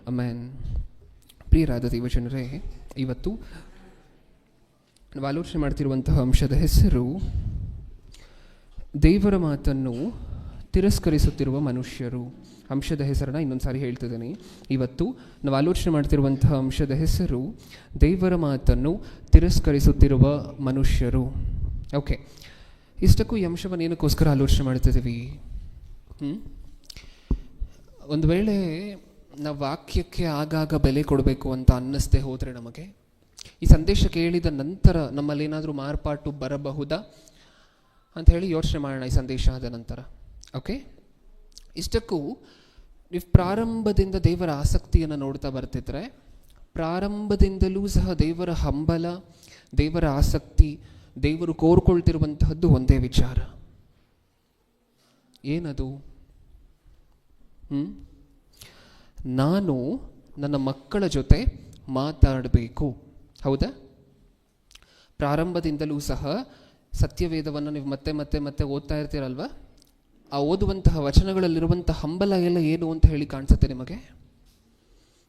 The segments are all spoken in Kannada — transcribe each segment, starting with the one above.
ಅಮ್ಯಾನ್. ಪ್ರಿಯರಾದ ದೇವಜನರೇ, ಇವತ್ತು ನಾವು ಆಲೋಚನೆ ಮಾಡ್ತಿರುವಂತಹ ಅಂಶದ ಹೆಸರು ದೇವರ ಮಾತನ್ನು ತಿರಸ್ಕರಿಸುತ್ತಿರುವ ಮನುಷ್ಯರು. ಅಂಶದ ಹೆಸರನ್ನು ಇನ್ನೊಂದು ಸಾರಿ ಹೇಳ್ತಿದ್ದೀನಿ. ಇವತ್ತು ನಾವು ಆಲೋಚನೆ ಮಾಡ್ತಿರುವಂತಹ ಅಂಶದ ಹೆಸರು ದೇವರ ಮಾತನ್ನು ತಿರಸ್ಕರಿಸುತ್ತಿರುವ ಮನುಷ್ಯರು. ಓಕೆ, ಇಷ್ಟಕ್ಕೂ ಈ ಅಂಶವನ್ನು ಏನಕ್ಕೋಸ್ಕರ ಆಲೋಚನೆ ಮಾಡ್ತಿದ್ದೀವಿ? ಒಂದು ವೇಳೆ ನಾವು ವಾಕ್ಯಕ್ಕೆ ಆಗಾಗ ಬೆಲೆ ಕೊಡಬೇಕು ಅಂತ ಅನ್ನಿಸ್ದೆ ಹೋದರೆ, ನಮಗೆ ಈ ಸಂದೇಶ ಕೇಳಿದ ನಂತರ ನಮ್ಮಲ್ಲಿ ಏನಾದರೂ ಮಾರ್ಪಾಟು ಬರಬಹುದಾ ಅಂತ ಹೇಳಿ ಯೋಚನೆ ಮಾಡೋಣ ಈ ಸಂದೇಶ ಆದ ನಂತರ. ಓಕೆ, ಇಷ್ಟಕ್ಕೂ ನೀವು ಪ್ರಾರಂಭದಿಂದ ದೇವರ ಆಸಕ್ತಿಯನ್ನು ನೋಡ್ತಾ ಬರ್ತಿದ್ರೆ, ಪ್ರಾರಂಭದಿಂದಲೂ ಸಹ ದೇವರ ಹಂಬಲ, ದೇವರ ಆಸಕ್ತಿ, ದೇವರು ಕೋರ್ಕೊಳ್ತಿರುವಂತಹದ್ದು ಒಂದೇ ವಿಚಾರ. ಏನದು? ನಾನು ನನ್ನ ಮಕ್ಕಳ ಜೊತೆ ಮಾತಾಡಬೇಕು. ಹೌದಾ? ಪ್ರಾರಂಭದಿಂದಲೂ ಸಹ ಸತ್ಯವೇದವನ್ನು ನೀವು ಮತ್ತೆ ಮತ್ತೆ ಮತ್ತೆ ಓದ್ತಾ ಇರ್ತೀರಲ್ವ? ಆ ಓದುವಂತಹ ವಚನಗಳಲ್ಲಿರುವಂಥ ಹಂಬಲ ಎಲ್ಲ ಏನು ಅಂತ ಹೇಳಿ ಕಾಣಿಸುತ್ತೆ ನಿಮಗೆ?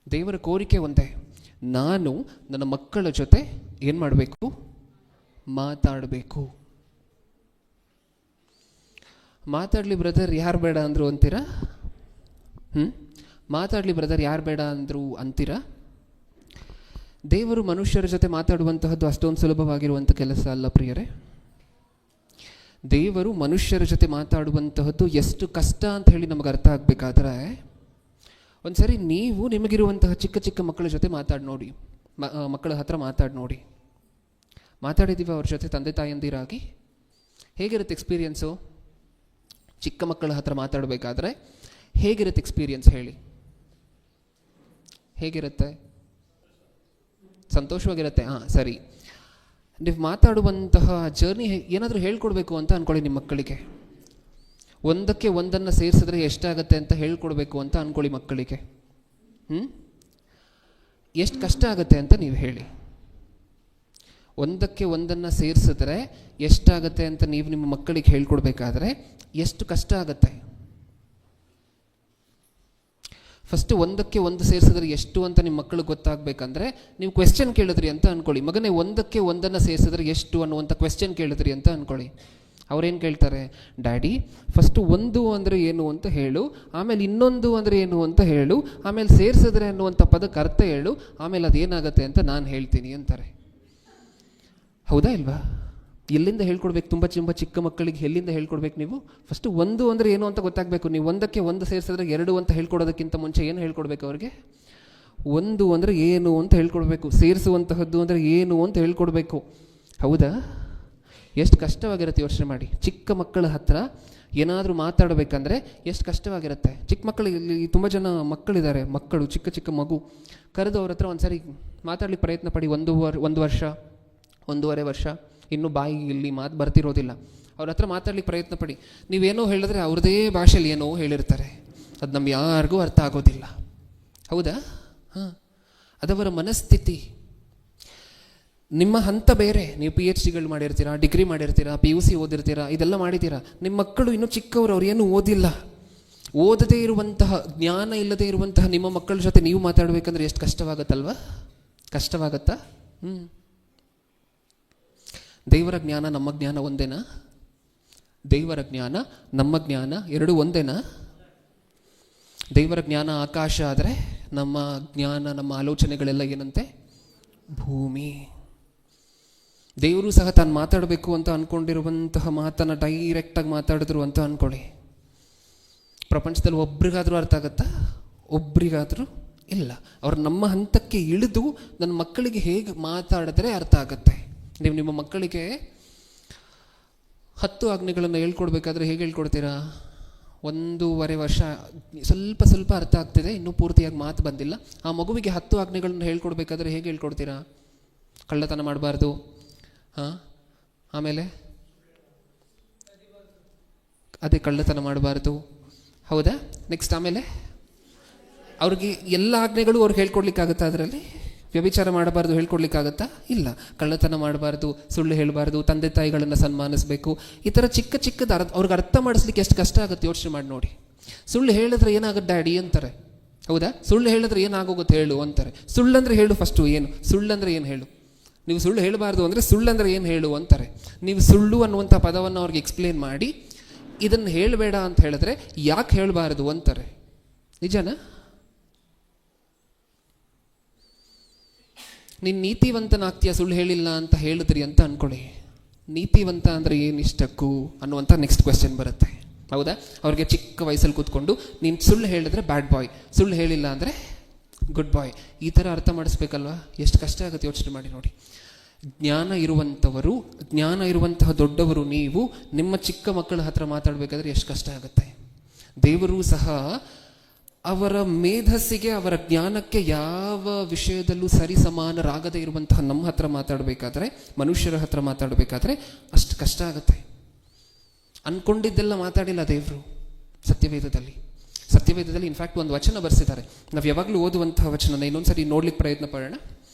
ದೇವರ ಕೋರಿಕೆ ಒಂದೇ, ನಾನು ನನ್ನ ಮಕ್ಕಳ ಜೊತೆ ಏನು ಮಾಡಬೇಕು? ಮಾತಾಡಬೇಕು. ಮಾತಾಡಲಿ ಬ್ರದರ್, ಯಾರು ಬೇಡ ಅಂದರು ಅಂತೀರಾ? ಮಾತಾಡಲಿ ಬ್ರದರ್, ಯಾರು ಬೇಡ ಅಂದರು ಅಂತೀರಾ? ದೇವರು ಮನುಷ್ಯರ ಜೊತೆ ಮಾತಾಡುವಂತಹದ್ದು ಅಷ್ಟೊಂದು ಸುಲಭವಾಗಿರುವಂಥ ಕೆಲಸ ಅಲ್ಲ ಪ್ರಿಯರೇ. ದೇವರು ಮನುಷ್ಯರ ಜೊತೆ ಮಾತಾಡುವಂತಹದ್ದು ಎಷ್ಟು ಕಷ್ಟ ಅಂತ ಹೇಳಿ ನಮಗೆ ಅರ್ಥ ಆಗಬೇಕಾದ್ರೆ, ಒಂದ್ಸರಿ ನೀವು ನಿಮಗಿರುವಂತಹ ಚಿಕ್ಕ ಚಿಕ್ಕ ಮಕ್ಕಳ ಜೊತೆ ಮಾತಾಡಿ ನೋಡಿ, ಮಕ್ಕಳ ಹತ್ರ ಮಾತಾಡಿ ನೋಡಿ. ಮಾತಾಡಿದ್ದೀವಿ ಅವ್ರ ಜೊತೆ ತಂದೆ ತಾಯಂದಿರಾಗಿ? ಹೇಗಿರುತ್ತೆ ಎಕ್ಸ್ಪೀರಿಯನ್ಸು? ಚಿಕ್ಕ ಮಕ್ಕಳ ಹತ್ರ ಮಾತಾಡಬೇಕಾದ್ರೆ ಹೇಗಿರುತ್ತೆ ಎಕ್ಸ್ಪೀರಿಯನ್ಸ್ ಹೇಳಿ? ಹೇಗಿರುತ್ತೆ? ಸಂತೋಷವಾಗಿರುತ್ತೆ. ಸರಿ, ನೀವು ಮಾತಾಡುವಂತಹ ಜರ್ನಿ ಏನಾದರೂ ಹೇಳ್ಕೊಡ್ಬೇಕು ಅಂತ ಅಂದ್ಕೊಳ್ಳಿ ನಿಮ್ಮ ಮಕ್ಕಳಿಗೆ. ಒಂದಕ್ಕೆ ಒಂದನ್ನು ಸೇರಿಸಿದ್ರೆ ಎಷ್ಟಾಗತ್ತೆ ಅಂತ ಹೇಳ್ಕೊಡ್ಬೇಕು ಅಂತ ಅಂದ್ಕೊಳ್ಳಿ ಮಕ್ಕಳಿಗೆ. ಎಷ್ಟು ಕಷ್ಟ ಆಗುತ್ತೆ ಅಂತ ನೀವು ಹೇಳಿ. ಒಂದಕ್ಕೆ ಒಂದನ್ನು ಸೇರಿಸಿದ್ರೆ ಎಷ್ಟಾಗತ್ತೆ ಅಂತ ನೀವು ನಿಮ್ಮ ಮಕ್ಕಳಿಗೆ ಹೇಳ್ಕೊಡ್ಬೇಕಾದ್ರೆ ಎಷ್ಟು ಕಷ್ಟ ಆಗುತ್ತೆ? ಫಸ್ಟ್ ಒಂದಕ್ಕೆ ಒಂದು ಸೇರಿಸಿದ್ರೆ ಎಷ್ಟು ಅಂತ ನಿಮ್ಮ ಮಕ್ಕಳಿಗೆ ಗೊತ್ತಾಗಬೇಕಂದ್ರೆ ನೀವು ಕ್ವೆಶ್ಚನ್ ಕೇಳಿದ್ರಿ ಅಂತ ಅಂದ್ಕೊಳ್ಳಿ. ಮಗನೇ, ಒಂದಕ್ಕೆ ಒಂದನ್ನು ಸೇರಿಸಿದ್ರೆ ಎಷ್ಟು ಅನ್ನುವಂಥ ಕ್ವೆಶ್ಚನ್ ಕೇಳಿದ್ರಿ ಅಂತ ಅಂದ್ಕೊಳ್ಳಿ. ಅವ್ರೇನು ಕೇಳ್ತಾರೆ? ಡ್ಯಾಡಿ, ಫಸ್ಟು ಒಂದು ಅಂದರೆ ಏನು ಅಂತ ಹೇಳು, ಆಮೇಲೆ ಇನ್ನೊಂದು ಅಂದರೆ ಏನು ಅಂತ ಹೇಳು, ಆಮೇಲೆ ಸೇರಿಸಿದ್ರೆ ಅನ್ನುವಂಥ ಪದಕ್ಕೆ ಅರ್ಥ ಹೇಳು, ಆಮೇಲೆ ಅದೇನಾಗುತ್ತೆ ಅಂತ ನಾನು ಹೇಳ್ತೀನಿ ಅಂತಾರೆ. ಹೌದಾ ಇಲ್ವಾ? ಎಲ್ಲಿಂದ ಹೇಳ್ಕೊಡ್ಬೇಕು? ತುಂಬ ಚಿಕ್ಕ ಮಕ್ಕಳಿಗೆ ಎಲ್ಲಿಂದ ಹೇಳ್ಕೊಡ್ಬೇಕು ನೀವು? ಫಸ್ಟು ಒಂದು ಅಂದರೆ ಏನು ಅಂತ ಗೊತ್ತಾಗಬೇಕು. ನೀವು ಒಂದಕ್ಕೆ ಒಂದು ಸೇರಿಸಿದ್ರೆ ಎರಡು ಅಂತ ಹೇಳ್ಕೊಡೋದಕ್ಕಿಂತ ಮುಂಚೆ ಏನು ಹೇಳ್ಕೊಡ್ಬೇಕು ಅವ್ರಿಗೆ? ಒಂದು ಅಂದರೆ ಏನು ಅಂತ ಹೇಳ್ಕೊಡ್ಬೇಕು, ಸೇರಿಸುವಂತಹದ್ದು ಅಂದರೆ ಏನು ಅಂತ ಹೇಳ್ಕೊಡ್ಬೇಕು. ಹೌದಾ? ಎಷ್ಟು ಕಷ್ಟವಾಗಿರುತ್ತೆ ಯೋಚನೆ ಮಾಡಿ. ಚಿಕ್ಕ ಮಕ್ಕಳ ಹತ್ರ ಏನಾದರೂ ಮಾತಾಡಬೇಕಂದ್ರೆ ಎಷ್ಟು ಕಷ್ಟವಾಗಿರುತ್ತೆ. ಚಿಕ್ಕ ಮಕ್ಕಳಿಗೆ, ತುಂಬ ಜನ ಮಕ್ಕಳಿದ್ದಾರೆ, ಮಕ್ಕಳು ಚಿಕ್ಕ ಮಗು ಕರೆದು ಅವ್ರ ಹತ್ರ ಒಂದು ಸಾರಿ ಮಾತಾಡ್ಲಿಕ್ಕೆ ಪ್ರಯತ್ನ ಪಡಿ. ಒಂದು ವರ್ಷ, 1.5 ವರ್ಷ, ಇನ್ನೂ ಬಾಯಿಗೆ ಇಲ್ಲಿ ಮಾತು ಬರ್ತಿರೋದಿಲ್ಲ. ಅವ್ರ ಹತ್ರ ಮಾತಾಡ್ಲಿಕ್ಕೆ ಪ್ರಯತ್ನ ಪಡಿ. ನೀವೇನೋ ಹೇಳಿದ್ರೆ ಅವ್ರದ್ದೇ ಭಾಷೆಯಲ್ಲಿ ಏನೋ ಹೇಳಿರ್ತಾರೆ, ಅದು ನಮ್ಗೆ ಯಾರಿಗೂ ಅರ್ಥ ಆಗೋದಿಲ್ಲ. ಹೌದಾ? ಅದವರ ಮನಸ್ಥಿತಿ. ನಿಮ್ಮ ಹಂತ ಬೇರೆ. ನೀವು PhDಗಳು ಮಾಡಿರ್ತೀರಾ, ಡಿಗ್ರಿ ಮಾಡಿರ್ತೀರಾ, PUC ಓದಿರ್ತೀರಾ, ಇದೆಲ್ಲ ಮಾಡಿದ್ದೀರಾ. ನಿಮ್ಮ ಮಕ್ಕಳು ಇನ್ನೂ ಚಿಕ್ಕವರು, ಅವ್ರು ಏನೂ ಓದಿಲ್ಲ. ಓದದೇ ಇರುವಂತಹ, ಜ್ಞಾನ ಇಲ್ಲದೆ ಇರುವಂತಹ ನಿಮ್ಮ ಮಕ್ಕಳ ಜೊತೆ ನೀವು ಮಾತಾಡಬೇಕಂದ್ರೆ ಎಷ್ಟು ಕಷ್ಟವಾಗತ್ತಲ್ವ? ಕಷ್ಟವಾಗತ್ತಾ? ದೇವರ ಜ್ಞಾನ ನಮ್ಮ ಜ್ಞಾನ ಒಂದೇನಾ? ದೇವರ ಜ್ಞಾನ ನಮ್ಮ ಜ್ಞಾನ ಎರಡೂ ಒಂದೇನಾ? ದೇವರ ಜ್ಞಾನ ಆಕಾಶ ಆದರೆ ನಮ್ಮ ಜ್ಞಾನ, ನಮ್ಮ ಆಲೋಚನೆಗಳೆಲ್ಲ ಏನಂತೆ? ಭೂಮಿ. ದೇವರು ಸಹ ತಾನು ಮಾತಾಡಬೇಕು ಅಂತ ಅಂದ್ಕೊಂಡಿರುವಂತಹ ಮಾತನ್ನು ಡೈರೆಕ್ಟಾಗಿ ಮಾತಾಡಿದ್ರು ಅಂತ ಅಂದ್ಕೊಳ್ಳಿ. ಪ್ರಪಂಚದಲ್ಲಿ ಒಬ್ರಿಗಾದರೂ ಅರ್ಥ ಆಗತ್ತಾ? ಒಬ್ರಿಗಾದರೂ ಇಲ್ಲ. ಅವ್ರು ನಮ್ಮ ಹಂತಕ್ಕೆ ಇಳಿದು ನನ್ನ ಮಕ್ಕಳಿಗೆ ಹೇಗೆ ಮಾತಾಡಿದ್ರೆ ಅರ್ಥ ಆಗತ್ತೆ. ನೀವು ನಿಮ್ಮ ಮಕ್ಕಳಿಗೆ 10 ಆಜ್ಞೆಗಳನ್ನು ಹೇಳ್ಕೊಡ್ಬೇಕಾದ್ರೆ ಹೇಗೆ ಹೇಳ್ಕೊಡ್ತೀರಾ? 1.5 ವರ್ಷ ಸ್ವಲ್ಪ ಅರ್ಥ ಆಗ್ತಿದೆ, ಇನ್ನೂ ಪೂರ್ತಿಯಾಗಿ ಮಾತು ಬಂದಿಲ್ಲ. ಆ ಮಗುವಿಗೆ 10 ಆಜ್ಞೆಗಳನ್ನು ಹೇಳ್ಕೊಡ್ಬೇಕಾದ್ರೆ ಹೇಗೆ ಹೇಳ್ಕೊಡ್ತೀರಾ? ಕಳ್ಳತನ ಮಾಡಬಾರ್ದು, ಆಮೇಲೆ ಅದೇ ಕಳ್ಳತನ ಮಾಡಬಾರ್ದು. ಹೌದಾ? ನೆಕ್ಸ್ಟ್ ಆಮೇಲೆ ಅವ್ರಿಗೆ ಎಲ್ಲ ಆಜ್ಞೆಗಳು ಅವ್ರಿಗೆ ಹೇಳ್ಕೊಡ್ಲಿಕ್ಕಾಗತ್ತಾ? ಅದರಲ್ಲಿ ವ್ಯಭಿಚಾರ ಮಾಡಬಾರ್ದು ಹೇಳ್ಕೊಡ್ಲಿಕ್ಕಾಗತ್ತಾ? ಇಲ್ಲ. ಕಳ್ಳತನ ಮಾಡಬಾರ್ದು, ಸುಳ್ಳು ಹೇಳಬಾರ್ದು, ತಂದೆ ತಾಯಿಗಳನ್ನು ಸನ್ಮಾನಿಸಬೇಕು, ಈ ಥರ ಚಿಕ್ಕದ ಅವ್ರಿಗೆ ಅರ್ಥ ಮಾಡಿಸ್ಲಿಕ್ಕೆ ಎಷ್ಟು ಕಷ್ಟ ಆಗುತ್ತೆ ಯೋಚನೆ ಮಾಡಿ ನೋಡಿ. ಸುಳ್ಳು ಹೇಳಿದ್ರೆ ಏನಾಗುತ್ತೆ ಡ್ಯಾಡಿ ಅಂತಾರೆ. ಹೌದಾ? ಸುಳ್ಳು ಹೇಳಿದ್ರೆ ಏನಾಗೋಗುತ್ತೆ ಹೇಳು ಅಂತಾರೆ. ಸುಳ್ಳಂದ್ರೆ ಹೇಳು ಫಸ್ಟು. ಏನು ಸುಳ್ಳಂದ್ರೆ ಏನು ಹೇಳು? ನೀವು ಸುಳ್ಳು ಹೇಳಬಾರ್ದು ಅಂದರೆ ಸುಳ್ಳಂದ್ರೆ ಏನು ಹೇಳು ಅಂತಾರೆ. ನೀವು ಸುಳ್ಳು ಅನ್ನುವಂಥ ಪದವನ್ನು ಅವ್ರಿಗೆ ಎಕ್ಸ್ಪ್ಲೇನ್ ಮಾಡಿ ಇದನ್ನು ಹೇಳಬೇಡ ಅಂತ ಹೇಳಿದ್ರೆ ಯಾಕೆ ಹೇಳಬಾರ್ದು ಅಂತಾರೆ. ನಿಜನಾ? ನೀನು ನೀತಿವಂತನಾಗ್ತೀಯ ಸುಳ್ಳು ಹೇಳಿಲ್ಲ ಅಂತ ಹೇಳಿದ್ರಿ ಅಂತ ಅಂದ್ಕೊಳ್ಳಿ. ನೀತಿವಂತ ಅಂದರೆ ಏನಿಷ್ಟಕ್ಕೂ ಅನ್ನುವಂಥ ನೆಕ್ಸ್ಟ್ ಕ್ವೆಶ್ಚನ್ ಬರುತ್ತೆ. ಹೌದಾ? ಅವ್ರಿಗೆ ಚಿಕ್ಕ ವಯಸ್ಸಲ್ಲಿ ಕೂತ್ಕೊಂಡು ನೀನು ಸುಳ್ಳು ಹೇಳಿದ್ರೆ ಬ್ಯಾಡ್ ಬಾಯ್, ಸುಳ್ಳು ಹೇಳಿಲ್ಲ ಅಂದರೆ ಗುಡ್ ಬಾಯ್, ಈ ಥರ ಅರ್ಥ ಮಾಡಿಸ್ಬೇಕಲ್ವಾ? ಎಷ್ಟು ಕಷ್ಟ ಆಗುತ್ತೆ ಯೋಚನೆ ಮಾಡಿ ನೋಡಿ. ಜ್ಞಾನ ಇರುವಂಥವರು, ಜ್ಞಾನ ಇರುವಂತಹ ದೊಡ್ಡವರು ನೀವು ನಿಮ್ಮ ಚಿಕ್ಕ ಮಕ್ಕಳ ಹತ್ರ ಮಾತಾಡಬೇಕಾದ್ರೆ ಎಷ್ಟು ಕಷ್ಟ ಆಗುತ್ತೆ. ದೇವರು ಸಹ ಅವರ ಮೇಧಸ್ಸಿಗೆ, ಅವರ ಜ್ಞಾನಕ್ಕೆ ಯಾವ ವಿಷಯದಲ್ಲೂ ಸರಿ ಸಮಾನರಾಗದೇ ಇರುವಂತಹ ನಮ್ಮ ಹತ್ರ ಮಾತಾಡಬೇಕಾದ್ರೆ, ಮನುಷ್ಯರ ಹತ್ರ ಮಾತಾಡಬೇಕಾದ್ರೆ ಅಷ್ಟು ಕಷ್ಟ ಆಗುತ್ತೆ. ಅನ್ಕೊಂಡಿದ್ದೆಲ್ಲ ಮಾತಾಡಿಲ್ಲ ದೇವರು ಸತ್ಯವೇದದಲ್ಲಿ. ಸತ್ಯವೇದದಲ್ಲಿ ಇನ್ಫ್ಯಾಕ್ಟ್ ಒಂದು ವಚನ ಬರೆಸಿದ್ದಾರೆ. ನಾವು ಯಾವಾಗಲೂ ಓದುವಂತಹ ವಚನ ಇನ್ನೊಂದ್ಸರಿ ನೋಡ್ಲಿಕ್ಕೆ ಪ್ರಯತ್ನ ಪಡೋಣ.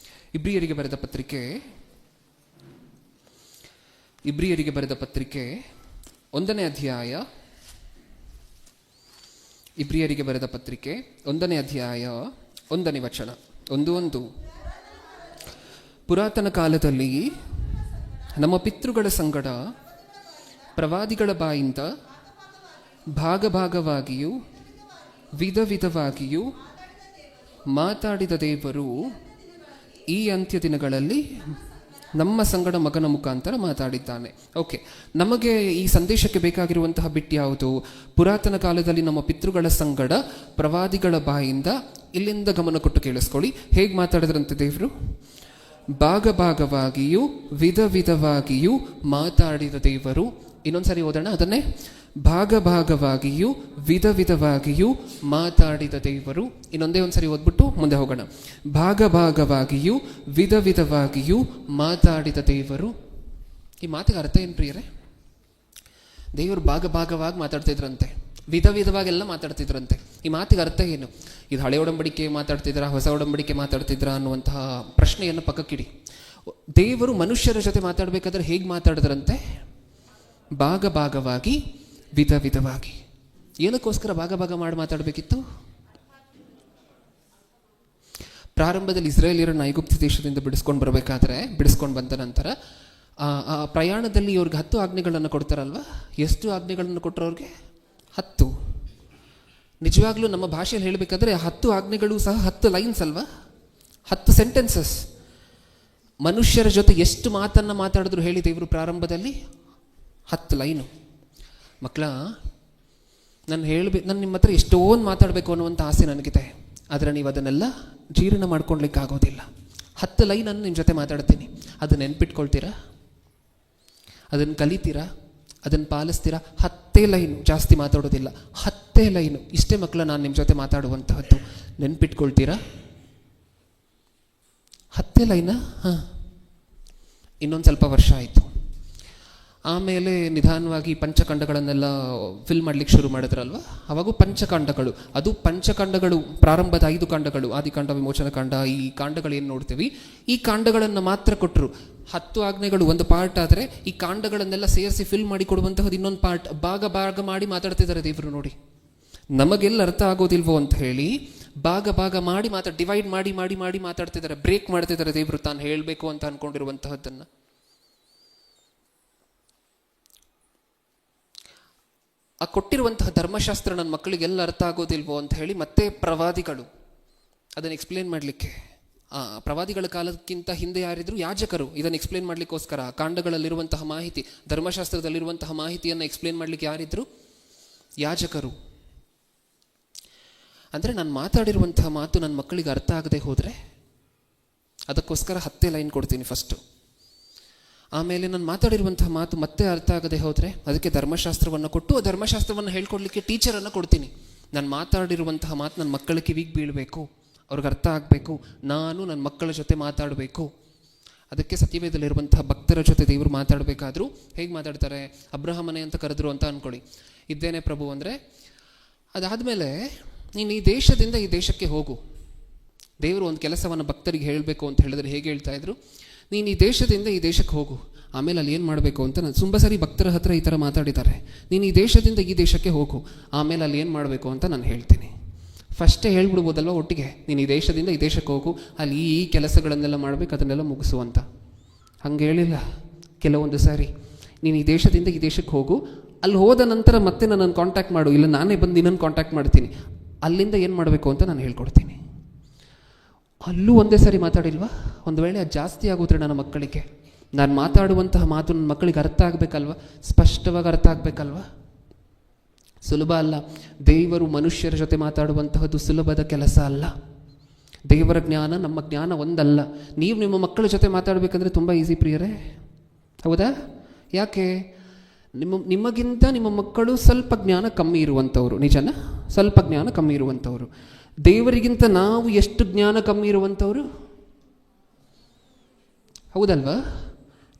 ಇಬ್ರಿಯರಿಗೆ ಬರೆದ ಪತ್ರಿಕೆ 1ನೇ ಅಧ್ಯಾಯ, ಇಬ್ರಿಯರಿಗೆ ಬರೆದ ಪತ್ರಿಕೆ 1ನೇ ಅಧ್ಯಾಯ 1ನೇ ವಚನ. 1 ಪುರಾತನ ಕಾಲದಲ್ಲಿ ನಮ್ಮ ಪಿತೃಗಳ ಸಂಗಡ ಪ್ರವಾದಿಗಳ ಬಾಯಿಂದ ಭಾಗಭಾಗವಾಗಿಯೂ ವಿಧ ವಿಧವಾಗಿಯೂ ಮಾತಾಡಿದ ದೇವರು ಈ ಅಂತ್ಯ ದಿನಗಳಲ್ಲಿ ನಮ್ಮ ಸಂಗಡ ಮಗನ ಮುಖಾಂತರ ಮಾತಾಡಿದ್ದಾನೆ. ಓಕೆ, ನಮಗೆ ಈ ಸಂದೇಶಕ್ಕೆ ಬೇಕಾಗಿರುವಂತಹ ಬಿಟ್ಟು ಯಾವುದು? ಪುರಾತನ ಕಾಲದಲ್ಲಿ ನಮ್ಮ ಪಿತೃಗಳ ಸಂಗಡ ಪ್ರವಾದಿಗಳ ಬಾಯಿಂದ. ಇಲ್ಲಿಂದ ಗಮನ ಕೊಟ್ಟು ಕೇಳಿಸ್ಕೊಳ್ಳಿ. ಹೇಗೆ ಮಾತಾಡಿದ್ರಂತೆ ದೇವರು? ಭಾಗಭಾಗವಾಗಿಯೂ ವಿಧ ವಿಧವಾಗಿಯೂ ಮಾತಾಡಿದ ದೇವರು. ಇನ್ನೊಂದ್ಸರಿ ಓದೋಣ ಅದನ್ನೇ. ಭಾಗಭಾಗವಾಗಿಯೂ ವಿಧ ವಿಧವಾಗಿಯೂ ಮಾತಾಡಿದ ದೇವರು. ಇನ್ನೊಂದೇ ಒಂದ್ಸರಿ ಓದ್ಬಿಟ್ಟು ಮುಂದೆ ಹೋಗೋಣ. ಭಾಗಭಾಗವಾಗಿಯೂ ವಿಧ ವಿಧವಾಗಿಯೂ ಮಾತಾಡಿದ ದೇವರು. ಈ ಮಾತಿಗೆ ಅರ್ಥ ಏನು ಪ್ರಿಯರೇ? ದೇವರು ಭಾಗಭಾಗವಾಗಿ ಮಾತಾಡ್ತಿದ್ರಂತೆ, ವಿಧ ವಿಧವಾಗೆಲ್ಲ ಮಾತಾಡ್ತಿದ್ರಂತೆ. ಈ ಮಾತಿಗೆ ಅರ್ಥ ಏನು? ಇದು ಹಳೆ ಒಡಂಬಡಿಕೆ ಮಾತಾಡ್ತಿದ್ರಾ, ಹೊಸ ಒಡಂಬಡಿಕೆ ಮಾತಾಡ್ತಿದ್ರಾ ಅನ್ನುವಂತಹ ಪ್ರಶ್ನೆಯನ್ನು ಪಕ್ಕಕ್ಕಿಡಿ. ದೇವರು ಮನುಷ್ಯರ ಜೊತೆ ಮಾತಾಡಬೇಕಾದ್ರೆ ಹೇಗೆ ಮಾತಾಡಿದ್ರಂತೆ? ಭಾಗಭಾಗವಾಗಿ ವಿಧ ವಿಧವಾಗಿ. ಏನಕ್ಕೋಸ್ಕರ ಭಾಗಭಾಗ ಮಾಡಿ ಮಾತಾಡಬೇಕಿತ್ತು? ಪ್ರಾರಂಭದಲ್ಲಿ ಇಸ್ರಾಯೇಲಿಯರನ್ನು ಐಗುಪ್ತ ದೇಶದಿಂದ ಬಿಡಿಸ್ಕೊಂಡು ಬಂದ ನಂತರ ಆ ಪ್ರಯಾಣದಲ್ಲಿ ಇವ್ರಿಗೆ 10 ಆಜ್ಞೆಗಳನ್ನು ಕೊಡ್ತಾರಲ್ವ? ಎಷ್ಟು ಆಜ್ಞೆಗಳನ್ನು ಕೊಟ್ಟರು ಅವ್ರಿಗೆ? 10. ನಿಜವಾಗ್ಲೂ ನಮ್ಮ ಭಾಷೆಯಲ್ಲಿ ಹೇಳಬೇಕಾದ್ರೆ 10 ಆಜ್ಞೆಗಳು ಸಹ 10 ಲೈನ್ಸ್ ಅಲ್ವಾ? 10 ಸೆಂಟೆನ್ಸಸ್. ಮನುಷ್ಯರ ಜೊತೆ ಎಷ್ಟು ಮಾತನ್ನು ಮಾತಾಡಿದ್ರು ಹೇಳಿ ದೇವರು ಪ್ರಾರಂಭದಲ್ಲಿ? 10 ಲೈನು. ಮಕ್ಕಳ, ನಾನು ನಿಮ್ಮ ಹತ್ರ ಎಷ್ಟೊಂದು ಮಾತಾಡಬೇಕು ಅನ್ನುವಂಥ ಆಸೆ ನನಗಿದೆ. ಆದರೆ ನೀವು ಅದನ್ನೆಲ್ಲ ಜೀರ್ಣ ಮಾಡ್ಕೊಳ್ಲಿಕ್ಕೆ ಆಗೋದಿಲ್ಲ. 10 ಲೈನನ್ನು ನಿಮ್ಮ ಜೊತೆ ಮಾತಾಡ್ತೀನಿ. ಅದನ್ನು ನೆನ್ಪಿಟ್ಕೊಳ್ತೀರಾ? ಅದನ್ನು ಕಲಿತೀರಾ? ಅದನ್ನು ಪಾಲಿಸ್ತೀರಾ? 10 ಲೈನು, ಜಾಸ್ತಿ ಮಾತಾಡೋದಿಲ್ಲ. 10 ಲೈನು ಇಷ್ಟೇ ಮಕ್ಕಳ ನಾನು ನಿಮ್ಮ ಜೊತೆ ಮಾತಾಡುವಂತಹದ್ದು. ನೆನ್ಪಿಟ್ಕೊಳ್ತೀರಾ? 10 ಲೈನಾ? ಹಾಂ. ಇನ್ನೊಂದು ಸ್ವಲ್ಪ ವರ್ಷ ಆಯಿತು. ಆಮೇಲೆ ನಿಧಾನವಾಗಿ ಪಂಚಖಂಡಗಳನ್ನೆಲ್ಲ ಫಿಲ್ ಮಾಡಲಿಕ್ಕೆ ಶುರು ಮಾಡಿದ್ರಲ್ವ? ಅವಾಗೂ ಪಂಚಕಾಂಡಗಳು, ಅದು ಪಂಚಕಾಂಡಗಳು, ಪ್ರಾರಂಭದ 5 ಕಾಂಡಗಳು, ಆದಿಕಾಂಡ, ವಿಮೋಚನ ಕಾಂಡ, ಈ ಕಾಂಡಗಳು ಏನು ನೋಡ್ತೀವಿ, ಈ ಕಾಂಡಗಳನ್ನು ಮಾತ್ರ ಕೊಟ್ಟರು. 10 ಆಜ್ಞೆಗಳು ಒಂದು ಪಾರ್ಟ್ ಆದರೆ ಈ ಕಾಂಡಗಳನ್ನೆಲ್ಲ ಸೇರಿಸಿ ಫಿಲ್ ಮಾಡಿ ಕೊಡುವಂತಹದ್ದು ಇನ್ನೊಂದು ಪಾರ್ಟ್. ಭಾಗ ಮಾಡಿ ಮಾತಾಡ್ತಿದ್ದಾರೆ ದೇವರು. ನೋಡಿ, ನಮಗೆಲ್ಲ ಅರ್ಥ ಆಗೋದಿಲ್ವೋ ಅಂತ ಹೇಳಿ ಭಾಗ ಮಾಡಿ ಡಿವೈಡ್ ಮಾಡಿ ಮಾತಾಡ್ತಿದ್ದಾರೆ. ಬ್ರೇಕ್ ಮಾಡ್ತಿದ್ದಾರೆ ದೇವರು ತಾನು ಹೇಳಬೇಕು ಅಂತ ಅನ್ಕೊಂಡಿರುವಂತಹದ್ದನ್ನು. ಆ ಕೊಟ್ಟಿರುವಂತಹ ಧರ್ಮಶಾಸ್ತ್ರ ನನ್ನ ಮಕ್ಕಳಿಗೆಲ್ಲ ಅರ್ಥ ಆಗೋದಿಲ್ವೋ ಅಂತ ಹೇಳಿ ಮತ್ತೆ ಪ್ರವಾದಿಗಳು ಅದನ್ನು ಎಕ್ಸ್ಪ್ಲೇನ್ ಮಾಡಲಿಕ್ಕೆ. ಪ್ರವಾದಿಗಳ ಕಾಲಕ್ಕಿಂತ ಹಿಂದೆ ಯಾರಿದ್ರು? ಯಾಜಕರು. ಇದನ್ನು ಎಕ್ಸ್ಪ್ಲೇನ್ ಮಾಡಲಿಕ್ಕೋಸ್ಕರ ಕಾಂಡಗಳಲ್ಲಿರುವಂತಹ ಮಾಹಿತಿ, ಧರ್ಮಶಾಸ್ತ್ರದಲ್ಲಿರುವಂತಹ ಮಾಹಿತಿಯನ್ನು ಎಕ್ಸ್ಪ್ಲೇನ್ ಮಾಡಲಿಕ್ಕೆ ಯಾರಿದ್ರು? ಯಾಜಕರು. ಅಂದರೆ ನಾನು ಮಾತಾಡಿರುವಂತಹ ಮಾತು ನನ್ನ ಮಕ್ಕಳಿಗೆ ಅರ್ಥ ಆಗದೆ ಹೋದರೆ ಅದಕ್ಕೋಸ್ಕರ 10 ಲೈನ್ ಕೊಡ್ತೀನಿ ಫಸ್ಟು. ಆಮೇಲೆ ನಾನು ಮಾತಾಡಿರುವಂತಹ ಮಾತು ಮತ್ತೆ ಅರ್ಥ ಆಗದೆ ಹೋದರೆ ಅದಕ್ಕೆ ಧರ್ಮಶಾಸ್ತ್ರವನ್ನು ಕೊಟ್ಟು ಆ ಧರ್ಮಶಾಸ್ತ್ರವನ್ನು ಹೇಳ್ಕೊಡ್ಲಿಕ್ಕೆ ಟೀಚರನ್ನು ಕೊಡ್ತೀನಿ. ನಾನು ಮಾತಾಡಿರುವಂತಹ ಮಾತು ನನ್ನ ಮಕ್ಕಳ ಕಿವಿಗೆ ಬೀಳಬೇಕು, ಅವ್ರಿಗೆ ಅರ್ಥ ಆಗಬೇಕು. ನಾನು ನನ್ನ ಮಕ್ಕಳ ಜೊತೆ ಮಾತಾಡಬೇಕು. ಅದಕ್ಕೆ ಸತ್ಯವೇದಲ್ಲಿರುವಂತಹ ಭಕ್ತರ ಜೊತೆ ದೇವರು ಮಾತಾಡಬೇಕಾದ್ರೂ ಹೇಗೆ ಮಾತಾಡ್ತಾರೆ? ಅಬ್ರಹಾಮನೇ ಅಂತ ಕರೆದ್ರು ಅಂತ ಅಂದ್ಕೊಳ್ಳಿ. ಇದ್ದೇನೆ ಪ್ರಭು ಅಂದರೆ, ಅದಾದಮೇಲೆ ನೀನು ಈ ದೇಶದಿಂದ ಈ ದೇಶಕ್ಕೆ ಹೋಗು. ದೇವರು ಒಂದು ಕೆಲಸವನ್ನು ಭಕ್ತರಿಗೆ ಹೇಳಬೇಕು ಅಂತ ಹೇಳಿದ್ರೆ ಹೇಗೆ ಹೇಳ್ತಾ ಇದ್ರು? ನೀನು ಈ ದೇಶದಿಂದ ಈ ದೇಶಕ್ಕೆ ಹೋಗು, ಆಮೇಲೆ ಅಲ್ಲಿ ಏನು ಮಾಡಬೇಕು ಅಂತ. ನಾನು ತುಂಬ ಸರಿ ಭಕ್ತರ ಹತ್ರ ಈ ಥರ ಮಾತಾಡಿದ್ದಾರೆ. ನೀನು ಈ ದೇಶದಿಂದ ಈ ದೇಶಕ್ಕೆ ಹೋಗು, ಆಮೇಲೆ ಅಲ್ಲಿ ಏನು ಮಾಡಬೇಕು ಅಂತ ನಾನು ಹೇಳ್ತೀನಿ. ಫಸ್ಟೇ ಹೇಳ್ಬಿಡ್ಬೋದಲ್ವ ಒಟ್ಟಿಗೆ, ನೀನು ಈ ದೇಶದಿಂದ ಈ ದೇಶಕ್ಕೆ ಹೋಗು, ಅಲ್ಲಿ ಈ ಕೆಲಸಗಳನ್ನೆಲ್ಲ ಮಾಡಬೇಕು, ಅದನ್ನೆಲ್ಲ ಮುಗಿಸು ಅಂತ. ಹಂಗೆ ಹೇಳಿಲ್ಲ. ಕೆಲವೊಂದು ಸಾರಿ ನೀನು ಈ ದೇಶದಿಂದ ಈ ದೇಶಕ್ಕೆ ಹೋಗು, ಅಲ್ಲಿ ಹೋದ ನಂತರ ಮತ್ತೆ ನನ್ನನ್ನು ಕಾಂಟ್ಯಾಕ್ಟ್ ಮಾಡು, ಇಲ್ಲ ನಾನೇ ಬಂದು ನಿನ್ನನ್ನು ಕಾಂಟ್ಯಾಕ್ಟ್ ಮಾಡ್ತೀನಿ, ಅಲ್ಲಿಂದ ಏನು ಮಾಡಬೇಕು ಅಂತ ನಾನು ಹೇಳ್ಕೊಡ್ತೀನಿ. ಅಲ್ಲೂ ಒಂದೇ ಸಾರಿ ಮಾತಾಡಿಲ್ವಾ? ಒಂದು ವೇಳೆ ಅದು ಜಾಸ್ತಿ ಆಗೋದ್ರೆ ನನ್ನ ಮಕ್ಕಳಿಗೆ, ನಾನು ಮಾತಾಡುವಂತಹ ಮಾತು ನನ್ನ ಮಕ್ಕಳಿಗೆ ಅರ್ಥ ಆಗಬೇಕಲ್ವ, ಸ್ಪಷ್ಟವಾಗಿ ಅರ್ಥ ಆಗಬೇಕಲ್ವ? ಸುಲಭ ಅಲ್ಲ. ದೇವರು ಮನುಷ್ಯರ ಜೊತೆ ಮಾತಾಡುವಂತಹದ್ದು ಸುಲಭದ ಕೆಲಸ ಅಲ್ಲ. ದೇವರ ಜ್ಞಾನ ನಮ್ಮ ಜ್ಞಾನ ಒಂದಲ್ಲ. ನೀವು ನಿಮ್ಮ ಮಕ್ಕಳ ಜೊತೆ ಮಾತಾಡಬೇಕಂದ್ರೆ ತುಂಬ ಈಸಿ ಪ್ರಿಯರೇ, ಹೌದಾ? ಯಾಕೆ? ನಿಮಗಿಂತ ನಿಮ್ಮ ಮಕ್ಕಳು ಸ್ವಲ್ಪ ಜ್ಞಾನ ಕಮ್ಮಿ ಇರುವಂಥವ್ರು, ನಿಜನಾ? ಸ್ವಲ್ಪ ಜ್ಞಾನ ಕಮ್ಮಿ ಇರುವಂಥವ್ರು. ದೇವರಿಗಿಂತ ನಾವು ಎಷ್ಟು ಜ್ಞಾನ ಕಮ್ಮಿ ಇರುವಂಥವ್ರು, ಹೌದಲ್ವಾ?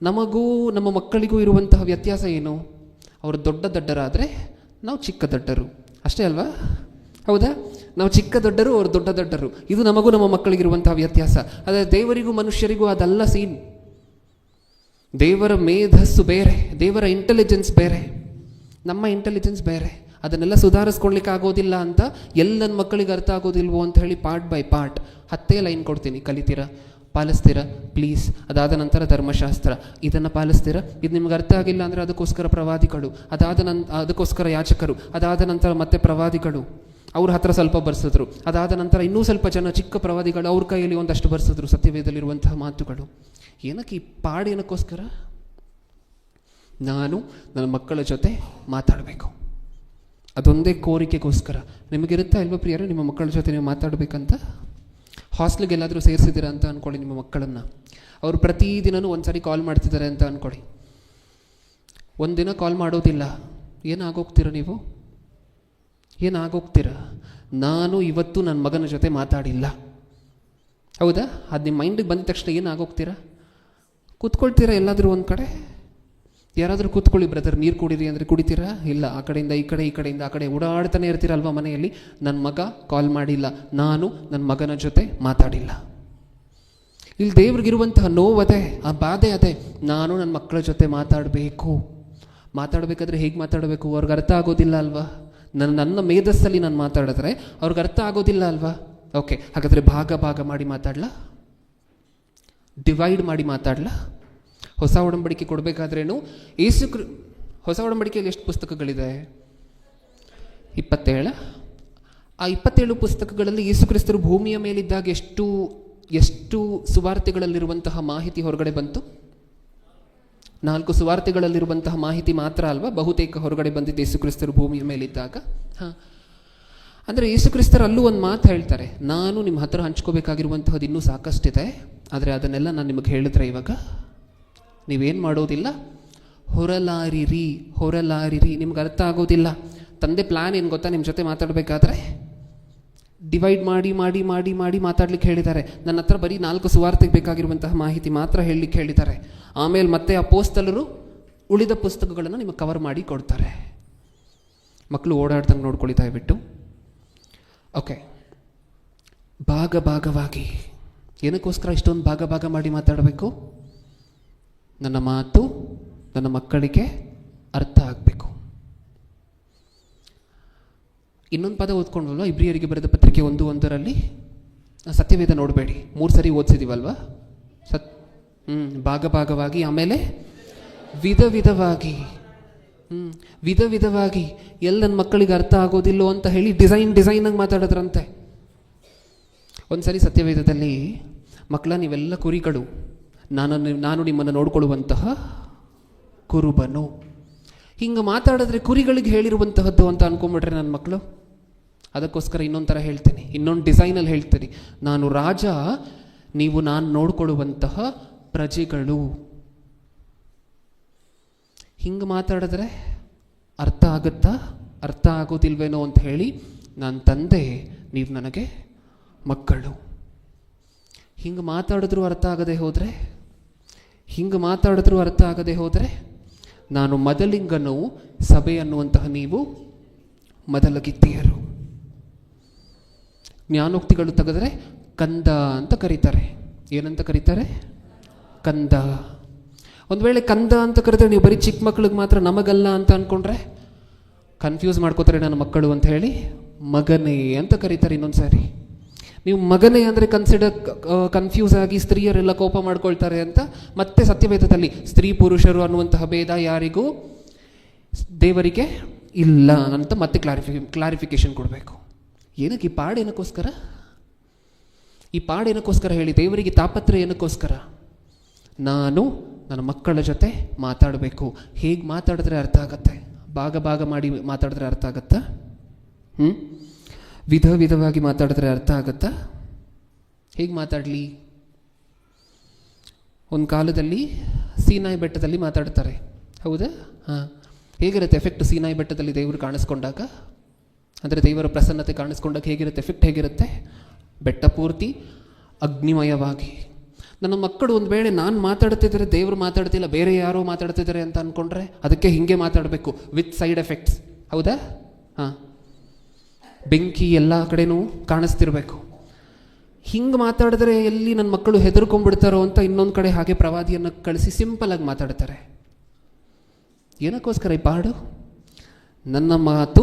ನಮಗೂ ನಮ್ಮ ಮಕ್ಕಳಿಗೂ ಇರುವಂತಹ ವ್ಯತ್ಯಾಸ ಏನು? ಅವರು ದೊಡ್ಡ ದಡ್ಡರಾದರೆ ನಾವು ಚಿಕ್ಕ ದಡ್ಡರು, ಅಷ್ಟೇ ಅಲ್ವಾ? ಹೌದಾ? ನಾವು ಚಿಕ್ಕ ದೊಡ್ಡರು, ಅವರು ದೊಡ್ಡ ದಡ್ಡರು. ಇದು ನಮಗೂ ನಮ್ಮ ಮಕ್ಕಳಿಗಿರುವಂತಹ ವ್ಯತ್ಯಾಸ. ಆದರೆ ದೇವರಿಗೂ ಮನುಷ್ಯರಿಗೂ ಅದಲ್ಲ ಸೀನ್. ದೇವರ ಮೇಧಸ್ಸು ಬೇರೆ, ದೇವರ ಇಂಟೆಲಿಜೆನ್ಸ್ ಬೇರೆ, ನಮ್ಮ ಇಂಟೆಲಿಜೆನ್ಸ್ ಬೇರೆ. ಅದನ್ನೆಲ್ಲ ಸುಧಾರಿಸ್ಕೊಳ್ಲಿಕ್ಕೆ ಆಗೋದಿಲ್ಲ ಅಂತ ಎಲ್ಲ ಮಕ್ಕಳಿಗೆ ಅರ್ಥ ಆಗೋದಿಲ್ವೋ ಅಂತ ಹೇಳಿ ಪಾರ್ಟ್ ಬೈ ಪಾರ್ಟ್ 10 ಲೈನ್ ಕೊಡ್ತೀನಿ, ಕಲಿತೀರಾ, ಪಾಲಿಸ್ತೀರಾ ಪ್ಲೀಸ್. ಅದಾದ ನಂತರ ಧರ್ಮಶಾಸ್ತ್ರ, ಇದನ್ನು ಪಾಲಿಸ್ತೀರಾ, ಇದು ನಿಮ್ಗೆ ಅರ್ಥ ಆಗಿಲ್ಲ ಅಂದರೆ ಅದಕ್ಕೋಸ್ಕರ ಪ್ರವಾದಿಗಳು, ಅದಕ್ಕೋಸ್ಕರ ಯಾಚಕರು, ಅದಾದ ನಂತರ ಮತ್ತೆ ಪ್ರವಾದಿಗಳು, ಅವ್ರ ಹತ್ರ ಸ್ವಲ್ಪ ಬರ್ಸಿದ್ರು, ಅದಾದ ನಂತರ ಇನ್ನೂ ಸ್ವಲ್ಪ ಜನ ಚಿಕ್ಕ ಪ್ರವಾದಿಗಳು, ಅವ್ರ ಕೈಯಲ್ಲಿ ಒಂದಷ್ಟು ಬರ್ಸಿದ್ರು ಸತ್ಯವೇದಲ್ಲಿರುವಂತಹ ಮಾತುಗಳು. ಏನಕ್ಕೆ ಈ ಪಾಡು? ಏನಕ್ಕೋಸ್ಕರ? ನಾನು ನನ್ನ ಮಕ್ಕಳ ಜೊತೆ ಮಾತಾಡಬೇಕು, ಅದೊಂದೇ ಕೋರಿಕೆಗೋಸ್ಕರ. ನಿಮಗಿರುತ್ತಾ ಇಲ್ವಾ ಪ್ರಿಯರೇ ನಿಮ್ಮ ಮಕ್ಕಳ ಜೊತೆ ನೀವು ಮಾತಾಡಬೇಕಂತ? ಹಾಸ್ಟೆಲ್ಗೆ ಎಲ್ಲಾದರೂ ಸೇರಿಸಿದ್ದೀರಾ ಅಂತ ಅಂದ್ಕೊಳ್ಳಿ ನಿಮ್ಮ ಮಕ್ಕಳನ್ನು. ಅವರು ಪ್ರತಿದಿನವೂ ಒಂದು ಸಾರಿ ಕಾಲ್ ಮಾಡ್ತಿದ್ದಾರೆ ಅಂತ ಅಂದ್ಕೊಳ್ಳಿ. ಒಂದಿನ ಕಾಲ್ ಮಾಡೋದಿಲ್ಲ, ಏನಾಗೋಗ್ತೀರ ನೀವು? ಏನಾಗೋಗ್ತೀರ? ನಾನು ಇವತ್ತು ನನ್ನ ಮಗನ ಜೊತೆ ಮಾತಾಡಿಲ್ಲ, ಹೌದಾ? ಅದು ನಿಮ್ಮ ಮೈಂಡಿಗೆ ಬಂದ ತಕ್ಷಣ ಏನಾಗೋಗ್ತೀರಾ? ಕೂತ್ಕೊಳ್ತೀರಾ ಎಲ್ಲಾದರೂ ಒಂದು ಕಡೆ? ಯಾರಾದರೂ ಕೂತ್ಕೊಳ್ಳಿ ಬ್ರದರ್, ನೀರು ಕುಡೀರಿ ಅಂದರೆ ಕುಡಿತೀರಾ? ಇಲ್ಲ, ಆ ಕಡೆಯಿಂದ ಈ ಕಡೆ, ಈ ಕಡೆಯಿಂದ ಆ ಕಡೆ ಓಡಾಡ್ತಾನೆ ಇರ್ತೀರಲ್ವ ಮನೆಯಲ್ಲಿ. ನನ್ನ ಮಗ ಕಾಲ್ ಮಾಡಿಲ್ಲ, ನಾನು ನನ್ನ ಮಗನ ಜೊತೆ ಮಾತಾಡಿಲ್ಲ. ಇಲ್ಲಿ ದೇವ್ರಿಗಿರುವಂತಹ ನೋವದೆ, ಆ ಬಾಧೆ ಅದೇ. ನಾನು ನನ್ನ ಮಕ್ಕಳ ಜೊತೆ ಮಾತಾಡಬೇಕು. ಮಾತಾಡಬೇಕಾದ್ರೆ ಹೇಗೆ ಮಾತಾಡಬೇಕು? ಅವ್ರಿಗೆ ಅರ್ಥ ಆಗೋದಿಲ್ಲ ಅಲ್ವಾ? ನನ್ನ ಮೇಧಸ್ಸಲ್ಲಿ ನಾನು ಮಾತಾಡಿದ್ರೆ ಅವ್ರಿಗೆ ಅರ್ಥ ಆಗೋದಿಲ್ಲ ಅಲ್ವಾ? ಓಕೆ, ಹಾಗಾದರೆ ಭಾಗ ಮಾಡಿ ಮಾತಾಡಲ, ಡಿವೈಡ್ ಮಾಡಿ ಮಾತಾಡಲ. ಹೊಸ ಒಡಂಬಡಿಕೆ ಕೊಡಬೇಕಾದ್ರೇನು ಹೊಸ ಒಡಂಬಡಿಕೆಯಲ್ಲಿ ಎಷ್ಟು ಪುಸ್ತಕಗಳಿದೆ? 27. ಆ 27 ಪುಸ್ತಕಗಳಲ್ಲಿ ಯೇಸು ಕ್ರಿಸ್ತರು ಭೂಮಿಯ ಮೇಲಿದ್ದಾಗ ಎಷ್ಟು ಸುವಾರ್ತೆಗಳಲ್ಲಿರುವಂತಹ ಮಾಹಿತಿ ಹೊರಗಡೆ ಬಂತು? 4 ಸುವಾರ್ತೆಗಳಲ್ಲಿರುವಂತಹ ಮಾಹಿತಿ ಮಾತ್ರ ಅಲ್ವಾ ಬಹುತೇಕ ಹೊರಗಡೆ ಬಂದಿದ್ದು ಯೇಸು ಕ್ರಿಸ್ತರು ಭೂಮಿಯ ಮೇಲಿದ್ದಾಗ. ಅಂದರೆ ಯೇಸು ಕ್ರಿಸ್ತರು ಅಲ್ಲೂ ಒಂದು ಮಾತು ಹೇಳ್ತಾರೆ, ನಾನು ನಿಮ್ಮ ಹತ್ರ ಹಂಚ್ಕೋಬೇಕಾಗಿರುವಂತಹದ್ದು ಇನ್ನೂ ಸಾಕಷ್ಟಿದೆ, ಆದರೆ ಅದನ್ನೆಲ್ಲ ನಾನು ನಿಮಗೆ ಹೇಳಿದ್ರೆ ಇವಾಗ ನೀವೇನು ಮಾಡೋದಿಲ್ಲ, ಹೊರಲಾರಿರಿ. ನಿಮ್ಗೆ ಅರ್ಥ ಆಗೋದಿಲ್ಲ. ತಂದೆ ಪ್ಲ್ಯಾನ್ ಏನು ಗೊತ್ತಾ? ನಿಮ್ಮ ಜೊತೆ ಮಾತಾಡಬೇಕಾದ್ರೆ ಡಿವೈಡ್ ಮಾಡಿ ಮಾತಾಡ್ಲಿಕ್ಕೆ ಹೇಳಿದ್ದಾರೆ. ನನ್ನ ಹತ್ರ ಬರೀ 4 ಸುವಾರ್ತೆಗೆ ಬೇಕಾಗಿರುವಂತಹ ಮಾಹಿತಿ ಮಾತ್ರ ಹೇಳಲಿಕ್ಕೆ ಹೇಳಿದ್ದಾರೆ. ಆಮೇಲೆ ಮತ್ತೆ ಅಪೊಸ್ತಲರು ಉಳಿದ ಪುಸ್ತಕಗಳನ್ನು ನಿಮಗೆ ಕವರ್ ಮಾಡಿ ಕೊಡ್ತಾರೆ. ಮಕ್ಕಳು ಓಡಾಡ್ದಂಗೆ ನೋಡ್ಕೊಳ್ಳಿ ದಯವಿಟ್ಟು. ಓಕೆ, ಭಾಗವಾಗಿ ಏನಕ್ಕೋಸ್ಕರ ಇಷ್ಟೊಂದು ಭಾಗ ಮಾಡಿ ಮಾತಾಡಬೇಕು? ನನ್ನ ಮಾತು ನನ್ನ ಮಕ್ಕಳಿಗೆ ಅರ್ಥ ಆಗಬೇಕು. ಇನ್ನೊಂದು ಪದ ಓದ್ಕೊಂಡ್ವಲ್ವ, ಇಬ್ರಿಯರಿಗೆ ಬರೆದ ಪತ್ರಿಕೆ 1:1 ಸತ್ಯವೇದ ನೋಡಬೇಡಿ, 3 ಸರಿ ಓದಿಸಿದೀವಲ್ವ. ಭಾಗವಾಗಿ, ಆಮೇಲೆ ವಿಧವಾಗಿ ಎಲ್ಲ ನನ್ನ ಮಕ್ಕಳಿಗೆ ಅರ್ಥ ಆಗೋದಿಲ್ಲೋ ಅಂತ ಹೇಳಿ ಡಿಸೈನಾಗಿ ಮಾತಾಡೋದ್ರಂತೆ. ಒಂದ್ಸರಿ ಸತ್ಯವೇದದಲ್ಲಿ, ಮಕ್ಕಳ ನೀವೆಲ್ಲ ಕುರಿಗಳು, ನಾನು ನಿಮ್ಮನ್ನು ನೋಡ್ಕೊಳ್ಳುವಂತಹ ಕುರುಬನು, ಹಿಂಗೆ ಮಾತಾಡಿದ್ರೆ ಕುರಿಗಳಿಗೆ ಹೇಳಿರುವಂತಹದ್ದು ಅಂತ ಅನ್ಕೊಂಬಿಟ್ರೆ ನನ್ನ ಮಕ್ಕಳು. ಅದಕ್ಕೋಸ್ಕರ ಇನ್ನೊಂದು ಥರ ಹೇಳ್ತೀನಿ, ಇನ್ನೊಂದು ಡಿಸೈನಲ್ಲಿ ಹೇಳ್ತೀನಿ, ನಾನು ರಾಜ, ನೀವು ನಾನು ನೋಡ್ಕೊಳ್ಳುವಂತಹ ಪ್ರಜೆಗಳು. ಹಿಂಗೆ ಮಾತಾಡಿದ್ರೆ ಅರ್ಥ ಆಗುತ್ತಾ? ಅರ್ಥ ಆಗೋದಿಲ್ವೇನೋ ಅಂತ ಹೇಳಿ, ನಾನು ತಂದೆ, ನೀವು ನನಗೆ ಮಕ್ಕಳು. ಹಿಂಗೆ ಮಾತಾಡಿದ್ರೂ ಅರ್ಥ ಆಗದೆ ಹೋದರೆ ನಾನು ಮೊದಲಿಂಗನು, ಸಭೆ ಅನ್ನುವಂತಹ ನೀವು ಮೊದಲಗಿತ್ತಿಯರು. ಜ್ಞಾನೋಕ್ತಿಗಳು ತೆಗೆದ್ರೆ ಕಂದ ಅಂತ ಕರೀತಾರೆ. ಏನಂತ ಕರೀತಾರೆ? ಕಂದ. ಒಂದು ವೇಳೆ ಕಂದ ಅಂತ ಕರೆದ್ರೆ ನೀವು ಬರೀ ಚಿಕ್ಕ ಮಕ್ಕಳಿಗೆ ಮಾತ್ರ, ನಮಗಲ್ಲ ಅಂತ ಅಂದ್ಕೊಂಡ್ರೆ ಕನ್ಫ್ಯೂಸ್ ಮಾಡ್ಕೋತಾರೆ ನನ್ನ ಮಕ್ಕಳು ಅಂತ ಹೇಳಿ. ಮಗನೇ ಅಂತ ಕರೀತಾರೆ ಇನ್ನೊಂದು ಸಾರಿ. ನೀವು ಮಗನೇ ಅಂದರೆ ಕನ್ಫ್ಯೂಸ್ ಆಗಿ ಸ್ತ್ರೀಯರೆಲ್ಲ ಕೋಪ ಮಾಡ್ಕೊಳ್ತಾರೆ ಅಂತ ಮತ್ತೆ ಸತ್ಯವೇದದಲ್ಲಿ ಸ್ತ್ರೀ ಪುರುಷರು ಅನ್ನುವಂತಹ ಭೇದ ಯಾರಿಗೂ ದೇವರಿಗೆ ಇಲ್ಲ ಅಂತ ಮತ್ತೆ ಕ್ಲಾರಿಫಿಕೇಶನ್ ಕೊಡಬೇಕು. ಏನಕ್ಕೆ ಈ ಪಾಡೇನಕ್ಕೋಸ್ಕರ ಹೇಳಿ? ದೇವರಿಗೆ ತಾಪತ್ರೆ ಏನಕ್ಕೋಸ್ಕರ? ನಾನು ನನ್ನ ಮಕ್ಕಳ ಜೊತೆ ಮಾತಾಡಬೇಕು. ಹೇಗೆ ಮಾತಾಡಿದ್ರೆ ಅರ್ಥ ಆಗತ್ತೆ? ಭಾಗ ಮಾಡಿ ಮಾತಾಡಿದ್ರೆ ಅರ್ಥ ಆಗತ್ತಾ? ವಿಧವಾಗಿ ಮಾತಾಡಿದ್ರೆ ಅರ್ಥ ಆಗತ್ತಾ? ಹೇಗೆ ಮಾತಾಡಲಿ? ಒಂದು ಕಾಲದಲ್ಲಿ ಸೀನಾಯಿ ಬೆಟ್ಟದಲ್ಲಿ ಮಾತಾಡ್ತಾರೆ, ಹೌದಾ? ಹೇಗಿರುತ್ತೆ ಎಫೆಕ್ಟ್ ಸೀನಾಯಿ ಬೆಟ್ಟದಲ್ಲಿ ದೇವರು ಕಾಣಿಸ್ಕೊಂಡಾಗ? ಅಂದರೆ ದೇವರ ಪ್ರಸನ್ನತೆ ಕಾಣಿಸ್ಕೊಂಡಾಗ ಹೇಗಿರುತ್ತೆ ಎಫೆಕ್ಟ್? ಹೇಗಿರುತ್ತೆ? ಬೆಟ್ಟ ಪೂರ್ತಿ ಅಗ್ನಿಮಯವಾಗಿ. ನನ್ನ ಮಕ್ಕಳು ಒಂದು ವೇಳೆ ನಾನು ಮಾತಾಡ್ತಿದ್ರೆ ದೇವರು ಮಾತಾಡ್ತಿಲ್ಲ, ಬೇರೆ ಯಾರೋ ಮಾತಾಡ್ತಿದ್ದಾರೆ ಅಂತ ಅಂದ್ಕೊಂಡ್ರೆ ಅದಕ್ಕೆ ಹಿಂಗೆ ಮಾತಾಡಬೇಕು ವಿತ್ ಸೈಡ್ ಎಫೆಕ್ಟ್ಸ್, ಹೌದಾ? ಬೆಂಕಿ ಎಲ್ಲ ಕಡೆನೂ ಕಾಣಿಸ್ತಿರ್ಬೇಕು. ಹಿಂಗೆ ಮಾತಾಡಿದ್ರೆ ಎಲ್ಲಿ ನನ್ನ ಮಕ್ಕಳು ಹೆದರ್ಕೊಂಡ್ಬಿಡ್ತಾರೋ ಅಂತ ಇನ್ನೊಂದು ಕಡೆ ಹಾಗೆ ಪ್ರವಾದಿಯನ್ನು ಕಳಿಸಿ ಸಿಂಪಲಾಗಿ ಮಾತಾಡ್ತಾರೆ. ಏನಕ್ಕೋಸ್ಕರ ಈ ಪಾಡು? ನನ್ನ ಮಾತು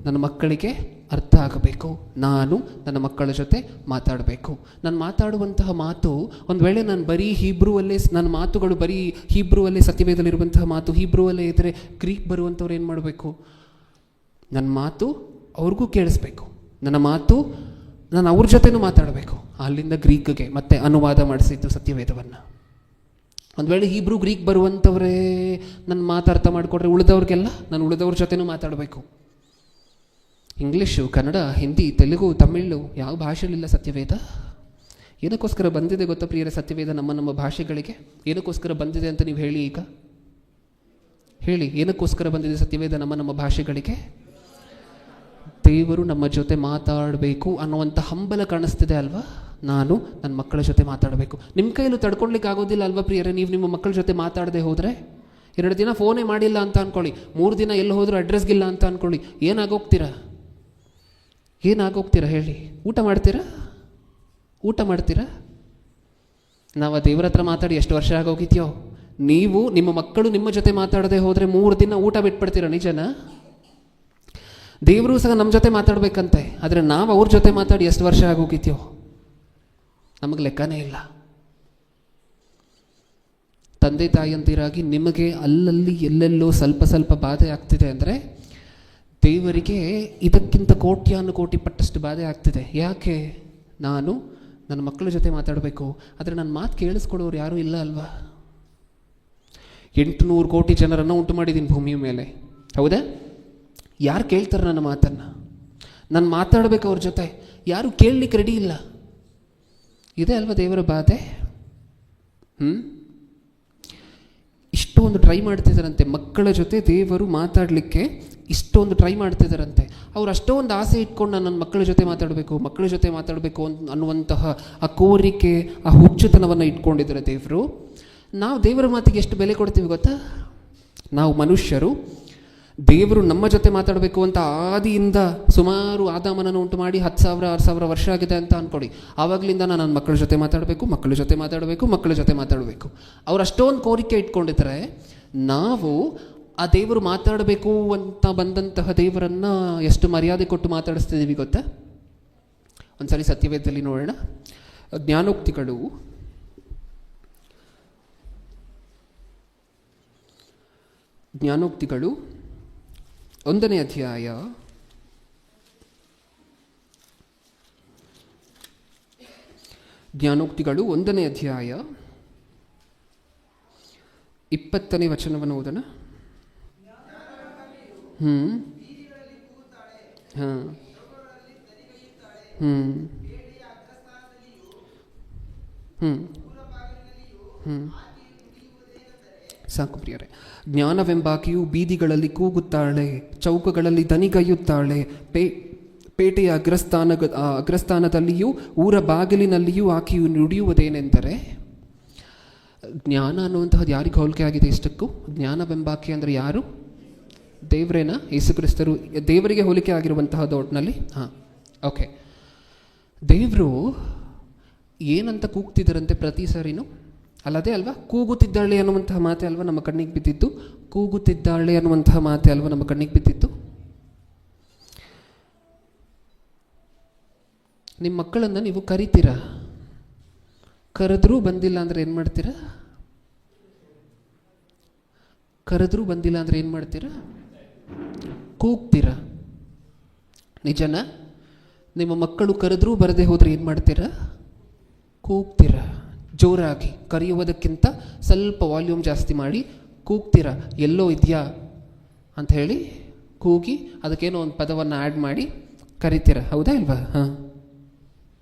ನನ್ನ ಮಕ್ಕಳಿಗೆ ಅರ್ಥ ಆಗಬೇಕು. ನಾನು ನನ್ನ ಮಕ್ಕಳ ಜೊತೆ ಮಾತಾಡಬೇಕು. ನಾನು ಮಾತಾಡುವಂತಹ ಮಾತು ಒಂದು ವೇಳೆ ನಾನು ಬರೀ ಹೀಬ್ರುವಲ್ಲೇ, ನನ್ನ ಮಾತುಗಳು ಬರೀ ಹೀಬ್ರುವಲ್ಲೇ, ಸತ್ಯವೇದಲ್ಲಿರುವಂತಹ ಮಾತು ಹೀಬ್ರುವಲ್ಲೇ ಇದ್ದರೆ ಗ್ರೀಕ್ ಬರುವಂಥವ್ರು ಏನು ಮಾಡಬೇಕು? ನನ್ನ ಮಾತು ಅವ್ರಿಗೂ ಕೇಳಿಸ್ಬೇಕು. ನನ್ನ ಮಾತು ನಾನು ಅವ್ರ ಜೊತೆನೂ ಮಾತಾಡಬೇಕು. ಅಲ್ಲಿಂದ ಗ್ರೀಕ್ಗೆ ಮತ್ತೆ ಅನುವಾದ ಮಾಡಿಸಿದ್ದು ಸತ್ಯವೇದವನ್ನು. ಒಂದು ವೇಳೆ ಹೀಬ್ರು ಗ್ರೀಕ್ ಬರುವಂಥವರೇ ನನ್ನ ಮಾತು ಅರ್ಥ ಮಾಡಿಕೊಡ್ರೆ ಉಳಿದವ್ರಿಗೆಲ್ಲ ನಾನು ಉಳಿದವ್ರ ಜೊತೆನೂ ಮಾತಾಡಬೇಕು. ಇಂಗ್ಲೀಷು, ಕನ್ನಡ, ಹಿಂದಿ, ತೆಲುಗು, ತಮಿಳು ಯಾವ ಭಾಷೆಯಲ್ಲಿಲ್ಲ ಸತ್ಯವೇದ. ಏನಕ್ಕೋಸ್ಕರ ಬಂದಿದೆ ಗೊತ್ತಾ ಪ್ರಿಯರೇ ಸತ್ಯವೇದ ನಮ್ಮ ಭಾಷೆಗಳಿಗೆ? ಏನಕ್ಕೋಸ್ಕರ ಬಂದಿದೆ ಅಂತ ನೀವು ಹೇಳಿ. ಈಗ ಹೇಳಿ, ಏನಕ್ಕೋಸ್ಕರ ಬಂದಿದೆ ಸತ್ಯವೇದ ನಮ್ಮ ಭಾಷೆಗಳಿಗೆ? ದೇವರು ನಮ್ಮ ಜೊತೆ ಮಾತಾಡಬೇಕು ಅನ್ನುವಂಥ ಹಂಬಲ ಕಾಣಿಸ್ತಿದೆ ಅಲ್ವಾ? ನಾನು ನನ್ನ ಮಕ್ಕಳ ಜೊತೆ ಮಾತಾಡಬೇಕು. ನಿಮ್ಮ ಕೈಯಲ್ಲೂ ತಡ್ಕೊಳ್ಲಿಕ್ಕೆ ಆಗೋದಿಲ್ಲ ಅಲ್ವಾ ಪ್ರಿಯರೇ? ನೀವು ನಿಮ್ಮ ಮಕ್ಕಳ ಜೊತೆ ಮಾತಾಡದೆ ಹೋದರೆ, 2 ದಿನ ಫೋನೇ ಮಾಡಿಲ್ಲ ಅಂತ ಅಂದ್ಕೊಳ್ಳಿ, 3 ದಿನ ಎಲ್ಲಿ ಹೋದರೂ ಅಡ್ರೆಸ್ಗಿಲ್ಲ ಅಂತ ಅಂದ್ಕೊಳ್ಳಿ, ಏನಾಗೋಗ್ತೀರಾ ಹೇಳಿ? ಊಟ ಮಾಡ್ತೀರಾ? ನಾವು ಆ ದೇವರ ಹತ್ರ ಮಾತಾಡಿ ಎಷ್ಟು ವರ್ಷ ಆಗೋಗಿದ್ಯೋ? ನೀವು ನಿಮ್ಮ ಮಕ್ಕಳು ನಿಮ್ಮ ಜೊತೆ ಮಾತಾಡದೆ ಹೋದರೆ 3 ದಿನ ಊಟ ಬಿಟ್ಬಿಡ್ತೀರಾ? ನಿಜನಾ? ದೇವರು ಸಹ ನಮ್ಮ ಜೊತೆ ಮಾತಾಡಬೇಕಂತೆ, ಆದರೆ ನಾವು ಅವ್ರ ಜೊತೆ ಮಾತಾಡಿ ಎಷ್ಟು ವರ್ಷ ಆಗೋಗಿದ್ಯೋ ನಮಗೆ ಲೆಕ್ಕನೇ ಇಲ್ಲ. ತಂದೆ ತಾಯಿಯಂದಿರಾಗಿ ನಿಮಗೆ ಅಲ್ಲಲ್ಲಿ ಎಲ್ಲೆಲ್ಲೋ ಸ್ವಲ್ಪ ಬಾಧೆ ಆಗ್ತಿದೆ ಅಂದರೆ ದೇವರಿಗೆ ಇದಕ್ಕಿಂತ ಕೋಟಿ ಪಟ್ಟಷ್ಟು ಬಾಧೆ ಆಗ್ತಿದೆ. ಯಾಕೆ? ನಾನು ನನ್ನ ಮಕ್ಕಳ ಜೊತೆ ಮಾತಾಡಬೇಕು, ಆದರೆ ನನ್ನ ಮಾತು ಕೇಳಿಸ್ಕೊಡೋರು ಯಾರೂ ಇಲ್ಲ ಅಲ್ವಾ? 800 ಕೋಟಿ ಜನರನ್ನು ಉಂಟು ಮಾಡಿದ್ದೀನಿ ಭೂಮಿಯ ಮೇಲೆ, ಹೌದಾ? ಯಾರು ಕೇಳ್ತಾರೆ ನನ್ನ ಮಾತನ್ನು? ನಾನು ಮಾತಾಡಬೇಕು ಅವ್ರ ಜೊತೆ, ಯಾರು ಕೇಳಲಿಕ್ಕೆ ರೆಡಿ ಇಲ್ಲ. ಇದೆ ಅಲ್ವಾ ದೇವರ ಬಾಧೆ? ಇಷ್ಟೊಂದು ಟ್ರೈ ಮಾಡ್ತಿದ್ದಾರಂತೆ ಮಕ್ಕಳ ಜೊತೆ ದೇವರು ಮಾತಾಡಲಿಕ್ಕೆ, ಇಷ್ಟೊಂದು ಟ್ರೈ ಮಾಡ್ತಿದ್ದಾರಂತೆ. ಅವ್ರು ಅಷ್ಟೊಂದು ಆಸೆ ಇಟ್ಕೊಂಡು ನಾನು ನನ್ನ ಮಕ್ಕಳ ಜೊತೆ ಮಾತಾಡಬೇಕು ಅನ್ನುವಂತಹ ಆ ಕೋರಿಕೆ, ಆ ಹುಚ್ಚುತನವನ್ನು ಇಟ್ಕೊಂಡಿದ್ದಾರೆ ದೇವರು. ನಾವು ದೇವರ ಮಾತಿಗೆ ಎಷ್ಟು ಬೆಲೆ ಕೊಡ್ತೀವಿ ಗೊತ್ತಾ? ನಾವು ಮನುಷ್ಯರು ದೇವರು ನಮ್ಮ ಜೊತೆ ಮಾತಾಡಬೇಕು ಅಂತ ಆದಿಯಿಂದ ಸುಮಾರು ಆದಾಮನನ್ನು ಉಂಟು ಮಾಡಿ 10,000 6,000 ವರ್ಷ ಆಗಿದೆ ಅಂತ ಅಂದ್ಕೊಳ್ಳಿ. ಆವಾಗಲಿಂದ ನಾನು ನನ್ನ ಮಕ್ಕಳ ಜೊತೆ ಮಾತಾಡಬೇಕು. ಅವ್ರು ಅಷ್ಟೊಂದು ಕೋರಿಕೆ ಇಟ್ಕೊಂಡಿದ್ದಾರೆ. ನಾವು ಆ ದೇವರು ಮಾತಾಡಬೇಕು ಅಂತ ಬಂದಂತಹ ದೇವರನ್ನು ಎಷ್ಟು ಮರ್ಯಾದೆ ಕೊಟ್ಟು ಮಾತಾಡಿಸ್ತಿದ್ದೀವಿ ಗೊತ್ತಾ? ಒಂದ್ಸರಿ ಸತ್ಯವೇದದಲ್ಲಿ ನೋಡೋಣ. ಜ್ಞಾನೋಕ್ತಿಗಳು 1ನೇ ಅಧ್ಯಾಯ 20ನೇ ವಚನವನ್ನು ಓದೋಣ. ಸಾಕು ಪ್ರಿಯರೇ. ಜ್ಞಾನವೆಂಬಾಕೆಯು ಬೀದಿಗಳಲ್ಲಿ ಕೂಗುತ್ತಾಳೆ, ಚೌಕಗಳಲ್ಲಿ ದನಿಗೈಯುತ್ತಾಳೆ, ಪೇಟೆಯ ಅಗ್ರಸ್ಥಾನದಲ್ಲಿಯೂ ಊರ ಬಾಗಿಲಿನಲ್ಲಿಯೂ ಆಕೆಯು ನುಡಿಯುವುದೇನೆಂದರೆ, ಜ್ಞಾನ ಅನ್ನುವಂತಹದ್ದು ಯಾರಿಗೆ ಹೋಲಿಕೆ ಆಗಿದೆ ಇಷ್ಟಕ್ಕೂ? ಜ್ಞಾನವೆಂಬಾಕೆ ಅಂದರೆ ಯಾರು? ದೇವರೇನ? ಯೇಸು ಕ್ರಿಸ್ತರು ದೇವರಿಗೆ ಹೋಲಿಕೆ ಆಗಿರುವಂತಹದ್ದು ಒಟ್ಟಿನಲ್ಲಿ. ಓಕೆ. ದೇವರು ಏನಂತ ಕೂಗ್ತಿದ್ದರಂತೆ ಪ್ರತಿ ಸಾರಿನೂ? ಅಲ್ಲದೇ ಅಲ್ವಾ? ಕೂಗುತ್ತಿದ್ದಾಳೆ ಅನ್ನುವಂತಹ ಮಾತೆ ಅಲ್ವಾ ನಮ್ಮ ಕಣ್ಣಿಗೆ ಬಿದ್ದಿತ್ತು? ನಿಮ್ಮ ಮಕ್ಕಳನ್ನು ನೀವು ಕರಿತೀರಾ, ಕರೆದ್ರೂ ಬಂದಿಲ್ಲ ಅಂದರೆ ಏನು ಮಾಡ್ತೀರಾ? ಕರೆದ್ರೂ ಬಂದಿಲ್ಲ ಅಂದರೆ ಏನು ಮಾಡ್ತೀರಾ? ಕೂಗ್ತೀರಾ. ನಿಜನಾ? ನಿಮ್ಮ ಮಕ್ಕಳು ಕರೆದ್ರೂ ಬರದೆ ಹೋದರೆ ಏನು ಮಾಡ್ತೀರಾ? ಕೂಗ್ತೀರಾ. ಜೋರಾಗಿ, ಕರೆಯುವುದಕ್ಕಿಂತ ಸ್ವಲ್ಪ ವಾಲ್ಯೂಮ್ ಜಾಸ್ತಿ ಮಾಡಿ ಕೂಗ್ತೀರಾ. ಎಲ್ಲೋ ಇದೆಯಾ ಅಂತ ಹೇಳಿ ಕೂಗಿ ಅದಕ್ಕೇನೋ ಒಂದು ಪದವನ್ನು ಆ್ಯಡ್ ಮಾಡಿ ಕರಿತೀರ. ಹೌದಾ ಇಲ್ವಾ? ಹಾಂ.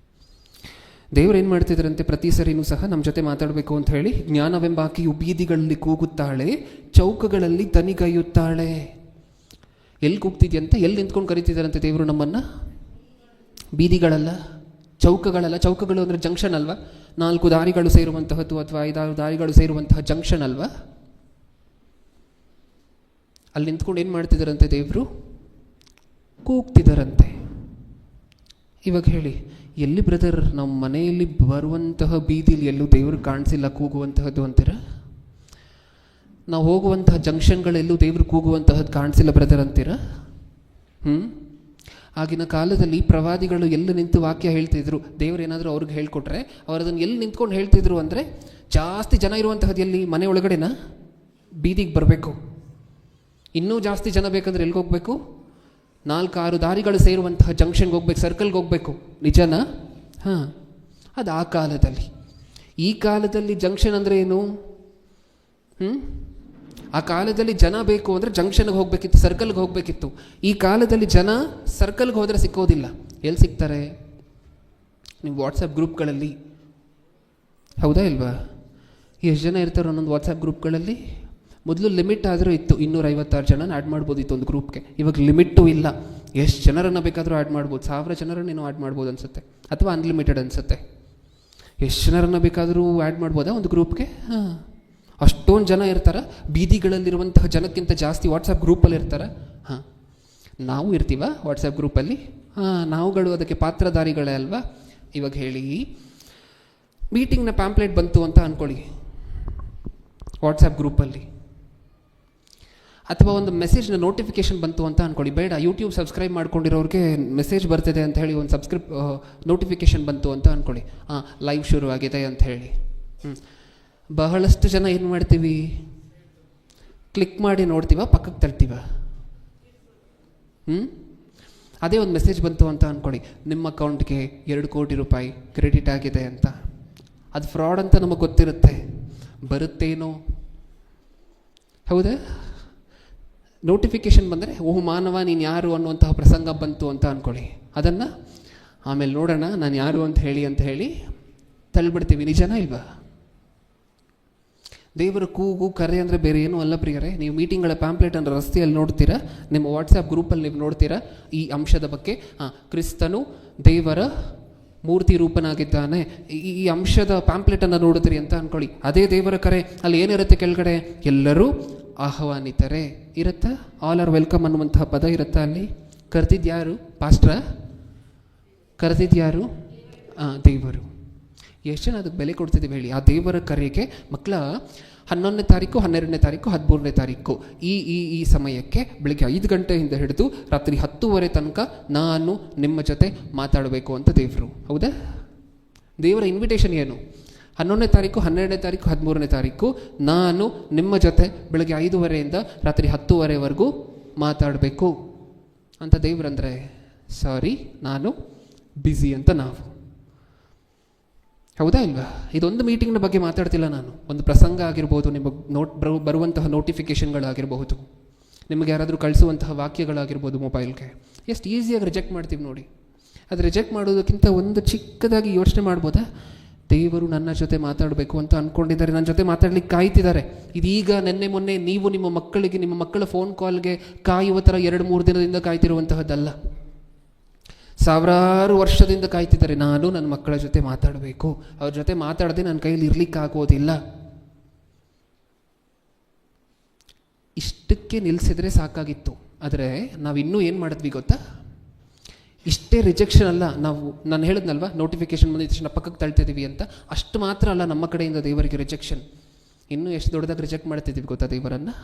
ದೇವರು ಏನು ಮಾಡ್ತಿದ್ರಂತೆ, ಪ್ರತಿ ಸರಿನೂ ಸಹ ನಮ್ಮ ಜೊತೆ ಮಾತಾಡಬೇಕು ಅಂತ ಹೇಳಿ, ಜ್ಞಾನವೆಂಬಾಕೆಯು ಬೀದಿಗಳಲ್ಲಿ ಕೂಗುತ್ತಾಳೆ, ಚೌಕಗಳಲ್ಲಿ ದನಿಗೈಯುತ್ತಾಳೆ. ಎಲ್ಲಿ ಕೂಗ್ತಿದ್ಯಂತೆ? ಎಲ್ಲಿ ನಿಂತ್ಕೊಂಡು ಕರಿತಿದ್ದಾರಂತೆ ದೇವರು ನಮ್ಮನ್ನು? ಬೀದಿಗಳಲ್ಲ, ಚೌಕಗಳಲ್ಲ. ಚೌಕಗಳು ಅಂದರೆ ಜಂಕ್ಷನ್ ಅಲ್ವಾ? 4 ದಾರಿಗಳು ಸೇರುವಂತಹದ್ದು ಅಥವಾ 5-6 ದಾರಿಗಳು ಸೇರುವಂತಹ ಜಂಕ್ಷನ್ ಅಲ್ವಾ? ಅಲ್ಲಿ ನಿಂತ್ಕೊಂಡು ಏನು ಮಾಡ್ತಿದ್ದಾರಂತೆ ದೇವರು? ಕೂಗ್ತಿದ್ದಾರಂತೆ. ಇವಾಗ ಹೇಳಿ, ಎಲ್ಲಿ ಬ್ರದರ್ ನಮ್ಮ ಮನೆಯಲ್ಲಿ ಬರುವಂತಹ ಬೀದಿಲಿ ಎಲ್ಲೂ ದೇವರು ಕಾಣಿಸಿಲ್ಲ ಕೂಗುವಂತಹದ್ದು ಅಂತೀರ? ನಾವು ಹೋಗುವಂತಹ ಜಂಕ್ಷನ್ಗಳೆಲ್ಲೂ ದೇವರು ಕೂಗುವಂತಹದ್ದು ಕಾಣಿಸಿಲ್ಲ ಬ್ರದರ್ ಅಂತೀರ? ಆಗಿನ ಕಾಲದಲ್ಲಿ ಪ್ರವಾದಿಗಳು ಎಲ್ಲಿ ನಿಂತು ವಾಕ್ಯ ಹೇಳ್ತಿದ್ರು, ದೇವರು ಏನಾದರೂ ಅವ್ರಿಗೆ ಹೇಳ್ಕೊಟ್ರೆ ಅವ್ರು ಅದನ್ನು ಎಲ್ಲಿ ನಿಂತ್ಕೊಂಡು ಹೇಳ್ತಿದ್ರು ಅಂದರೆ, ಜಾಸ್ತಿ ಜನ ಇರುವಂತಹದ್ದು ಎಲ್ಲಿ? ಮನೆ ಒಳಗಡೆನ? ಬೀದಿಗೆ ಬರಬೇಕು. ಇನ್ನೂ ಜಾಸ್ತಿ ಜನ ಬೇಕಂದ್ರೆ ಎಲ್ಲಿಗೆ ಹೋಗಬೇಕು? 4-6 ದಾರಿಗಳು ಸೇರುವಂತಹ ಜಂಕ್ಷನ್ಗೆ ಹೋಗ್ಬೇಕು, ಸರ್ಕಲ್ಗೆ ಹೋಗಬೇಕು. ನಿಜನಾ? ಹಾಂ, ಅದು ಆ ಕಾಲದಲ್ಲಿ. ಈ ಕಾಲದಲ್ಲಿ ಜಂಕ್ಷನ್ ಅಂದರೆ ಏನು? ಆ ಕಾಲದಲ್ಲಿ ಜನ ಬೇಕು ಅಂದರೆ ಜಂಕ್ಷನ್ಗೆ ಹೋಗಬೇಕಿತ್ತು, ಸರ್ಕಲ್ಗೆ ಹೋಗಬೇಕಿತ್ತು. ಈ ಕಾಲದಲ್ಲಿ ಜನ ಸರ್ಕಲ್ಗೆ ಹೋದರೆ ಸಿಕ್ಕೋದಿಲ್ಲ. ಎಲ್ಲಿ ಸಿಗ್ತಾರೆ? ನೀವು ವಾಟ್ಸಪ್ ಗ್ರೂಪ್ಗಳಲ್ಲಿ. ಹೌದಾ ಇಲ್ವಾ? ಎಷ್ಟು ಜನ ಇರ್ತಾರೆ ಒಂದೊಂದು ವಾಟ್ಸಪ್ ಗ್ರೂಪ್ಗಳಲ್ಲಿ? ಮೊದಲು ಲಿಮಿಟ್ ಆದರೂ ಇತ್ತು, 256 ಜನನ ಆ್ಯಡ್ ಮಾಡ್ಬೋದಿತ್ತು ಒಂದು ಗ್ರೂಪ್ಗೆ. ಇವಾಗ ಲಿಮಿಟೂ ಇಲ್ಲ, ಎಷ್ಟು ಜನರನ್ನು ಬೇಕಾದರೂ ಆ್ಯಡ್ ಮಾಡ್ಬೋದು. 1000 ಜನರನ್ನೇನೋ ಆ್ಯಡ್ ಮಾಡ್ಬೋದು ಅನಿಸುತ್ತೆ, ಅಥವಾ ಅನ್ಲಿಮಿಟೆಡ್ ಅನಿಸುತ್ತೆ. ಎಷ್ಟು ಜನರನ್ನು ಬೇಕಾದರೂ ಆ್ಯಡ್ ಮಾಡ್ಬೋದಾ ಒಂದು ಗ್ರೂಪ್ಗೆ? ಹಾಂ, ಅಷ್ಟೊಂದು ಜನ ಇರ್ತಾರೆ. ಬೀದಿಗಳಲ್ಲಿರುವಂತಹ ಜನಕ್ಕಿಂತ ಜಾಸ್ತಿ ವಾಟ್ಸಪ್ ಗ್ರೂಪಲ್ಲಿ ಇರ್ತಾರೆ. ಹಾಂ, ನಾವು ಇರ್ತೀವ ವಾಟ್ಸಪ್ ಗ್ರೂಪಲ್ಲಿ? ಹಾಂ, ನಾವುಗಳು ಅದಕ್ಕೆ ಪಾತ್ರಧಾರಿಗಳೇ ಅಲ್ವಾ? ಇವಾಗ ಹೇಳಿ, ಮೀಟಿಂಗ್ನ ಪ್ಯಾಂಪ್ಲೆಟ್ ಬಂತು ಅಂತ ಅಂದ್ಕೊಳ್ಳಿ ವಾಟ್ಸಪ್ ಗ್ರೂಪಲ್ಲಿ, ಅಥವಾ ಒಂದು ಮೆಸೇಜ್ನ ನೋಟಿಫಿಕೇಶನ್ ಬಂತು ಅಂತ ಅಂದ್ಕೊಳ್ಳಿ. ಬೇಡ, ಯೂಟ್ಯೂಬ್ ಸಬ್ಸ್ಕ್ರೈಬ್ ಮಾಡ್ಕೊಂಡಿರೋರಿಗೆ ಮೆಸೇಜ್ ಬರ್ತಿದೆ ಅಂತ ಹೇಳಿ ಒಂದು ನೋಟಿಫಿಕೇಶನ್ ಬಂತು ಅಂತ ಅಂದ್ಕೊಳ್ಳಿ. ಹಾಂ, ಲೈವ್ ಶುರು ಆಗಿದೆ ಅಂತ ಹೇಳಿ. ಬಹಳಷ್ಟು ಜನ ಏನು ಮಾಡ್ತೀವಿ? ಕ್ಲಿಕ್ ಮಾಡಿ ನೋಡ್ತೀವ, ಪಕ್ಕಕ್ಕೆ ತಳ್ತೀವ. ಅದೇ ಒಂದು ಮೆಸೇಜ್ ಬಂತು ಅಂತ ಅಂದ್ಕೊಳ್ಳಿ, ನಿಮ್ಮ ಅಕೌಂಟ್ಗೆ 2 ಕೋಟಿ ರೂಪಾಯಿ ಕ್ರೆಡಿಟ್ ಆಗಿದೆ ಅಂತ. ಅದು ಫ್ರಾಡ್ ಅಂತ ನಮಗೆ ಗೊತ್ತಿರುತ್ತೆ, ಬರುತ್ತೇನೋ. ಹೌದಾ? ನೋಟಿಫಿಕೇಶನ್ ಬಂದರೆ, ಓಹ್ ಮಾನವ ನೀನು ಯಾರು ಅನ್ನುವಂತಹ ಪ್ರಸಂಗ ಬಂತು ಅಂತ ಅಂದ್ಕೊಳ್ಳಿ. ಅದನ್ನು ಆಮೇಲೆ ನೋಡೋಣ ನಾನು ಯಾರು ಅಂತ ಹೇಳಿ ತಳ್ಳಿಬಿಡ್ತೀವಿ. ನಿಜನಾ ಇಲ್ವಾ? ದೇವರ ಕೂಗು ಕರೆ ಅಂದರೆ ಬೇರೆ ಏನೂ ಅಲ್ಲ ಪ್ರಿಯರೇ. ನೀವು ಮೀಟಿಂಗ್ಗಳ ಪ್ಯಾಂಪ್ಲೆಟನ್ನು ರಸ್ತೆಯಲ್ಲಿ ನೋಡ್ತೀರಾ, ನಿಮ್ಮ ವಾಟ್ಸಪ್ ಗ್ರೂಪಲ್ಲಿ ನೀವು ನೋಡ್ತೀರಾ ಈ ಅಂಶದ ಬಗ್ಗೆ. ಕ್ರಿಸ್ತನು ದೇವರ ಮೂರ್ತಿ ರೂಪನಾಗಿದ್ದಾನೆ, ಈ ಅಂಶದ ಪ್ಯಾಂಪ್ಲೆಟನ್ನು ನೋಡಿದ್ರಿ ಅಂತ ಅಂದ್ಕೊಳ್ಳಿ. ಅದೇ ದೇವರ ಕರೆ. ಅಲ್ಲಿ ಏನಿರುತ್ತೆ ಕೆಳಗಡೆ? ಎಲ್ಲರೂ ಆಹ್ವಾನಿತರೆ ಇರುತ್ತಾ? ಆಲ್ ಆರ್ ವೆಲ್ಕಮ್ ಅನ್ನುವಂತಹ ಪದ ಇರುತ್ತಾ ಅಲ್ಲಿ? ಕರೆದಿದ್ಯಾರು? ಪಾಸ್ಟ್ರ? ಕರೆದಿದ್ಯಾರು? ದೇವರು. ಎಷ್ಟು ಜನ ಅದಕ್ಕೆ ಬೆಲೆ ಕೊಡ್ತಿದ್ದೀವಿ ಹೇಳಿ? ಆ ದೇವರ ಕರೆಗೆ ಮಕ್ಕಳ 11ನೇ ತಾರೀಕು, 12ನೇ ತಾರೀಕು, 13ನೇ ತಾರೀಕು ಈ ಸಮಯಕ್ಕೆ ಬೆಳಿಗ್ಗೆ 5 ಗಂಟೆಯಿಂದ ಹಿಡಿದು ರಾತ್ರಿ 10:30 ತನಕ ನಾನು ನಿಮ್ಮ ಜೊತೆ ಮಾತಾಡಬೇಕು ಅಂತ ದೇವರು. ಹೌದಾ? ದೇವರ ಇನ್ವಿಟೇಷನ್ ಏನು? 11ನೇ ತಾರೀಕು, 12ನೇ ತಾರೀಕು, 13ನೇ ತಾರೀಕು ನಾನು ನಿಮ್ಮ ಜೊತೆ ಬೆಳಗ್ಗೆ 5:30 ರಾತ್ರಿ 10:30 ಮಾತಾಡಬೇಕು ಅಂತ ದೇವರಂದರೆ, ಸಾರಿ ನಾನು ಬ್ಯುಸಿ ಅಂತ ನಾವು. ಹೌದಾ ಇಲ್ವಾ? ಇದೊಂದು ಮೀಟಿಂಗ್ನ ಬಗ್ಗೆ ಮಾತಾಡ್ತಿಲ್ಲ ನಾನು. ಒಂದು ಪ್ರಸಂಗ ಆಗಿರ್ಬೋದು, ನಿಮಗೆ ಬರುವಂತಹ ನೋಟಿಫಿಕೇಷನ್ಗಳಾಗಿರಬಹುದು, ನಿಮಗೆ ಯಾರಾದರೂ ಕಳಿಸುವಂತಹ ವಾಕ್ಯಗಳಾಗಿರ್ಬೋದು ಮೊಬೈಲ್ಗೆ. ಎಷ್ಟು ಈಸಿಯಾಗಿ ರಿಜೆಕ್ಟ್ ಮಾಡ್ತೀವಿ ನೋಡಿ. ಅದು ರಿಜೆಕ್ಟ್ ಮಾಡೋದಕ್ಕಿಂತ ಒಂದು ಚಿಕ್ಕದಾಗಿ ಯೋಚನೆ ಮಾಡ್ಬೋದಾ? ದೇವರು ನನ್ನ ಜೊತೆ ಮಾತಾಡಬೇಕು ಅಂತ ಅಂದ್ಕೊಂಡಿದ್ದಾರೆ, ನನ್ನ ಜೊತೆ ಮಾತಾಡ್ಲಿಕ್ಕೆ ಕಾಯ್ತಿದ್ದಾರೆ. ಇದೀಗ ನೆನ್ನೆ ಮೊನ್ನೆ ನೀವು ನಿಮ್ಮ ಮಕ್ಕಳಿಗೆ, ನಿಮ್ಮ ಮಕ್ಕಳ ಫೋನ್ ಕಾಲ್ಗೆ ಕಾಯುವ ಥರ 2-3 ದಿನದಿಂದ ಕಾಯ್ತಿರುವಂತಹದ್ದಲ್ಲ. ಸಾವಿರಾರು ವರ್ಷದಿಂದ ಕಾಯ್ತಿದ್ದಾರೆ. ನಾನು ನನ್ನ ಮಕ್ಕಳ ಜೊತೆ ಮಾತಾಡಬೇಕು, ಅವ್ರ ಜೊತೆ ಮಾತಾಡದೆ ನನ್ನ ಕೈಯಲ್ಲಿ ಇರ್ಲಿಕ್ಕಾಗೋದಿಲ್ಲ. ಇಷ್ಟಕ್ಕೆ ನಿಲ್ಲಿಸಿದ್ರೆ ಸಾಕಾಗಿತ್ತು. ಆದರೆ ನಾವು ಇನ್ನೂ ಏನು ಮಾಡಿದ್ವಿ ಗೊತ್ತಾ? ಇಷ್ಟೇ ರಿಜೆಕ್ಷನ್ ಅಲ್ಲ. ನಾನು ಹೇಳಿದ್ನಲ್ವ, ನೋಟಿಫಿಕೇಶನ್ ಬಂದಿದ್ದ ತಕ್ಷಣ ಪಕ್ಕಕ್ಕೆ ತಳ್ತಿದ್ದೀವಿ ಅಂತ. ಅಷ್ಟು ಮಾತ್ರ ಅಲ್ಲ ನಮ್ಮ ಕಡೆಯಿಂದ ದೇವರಿಗೆ ರಿಜೆಕ್ಷನ್. ಇನ್ನೂ ಎಷ್ಟು ದೊಡ್ಡದಾಗಿ ರಿಜೆಕ್ಟ್ ಮಾಡ್ತಿದ್ದೀವಿ ಗೊತ್ತಾ ದೇವರನ್ನು?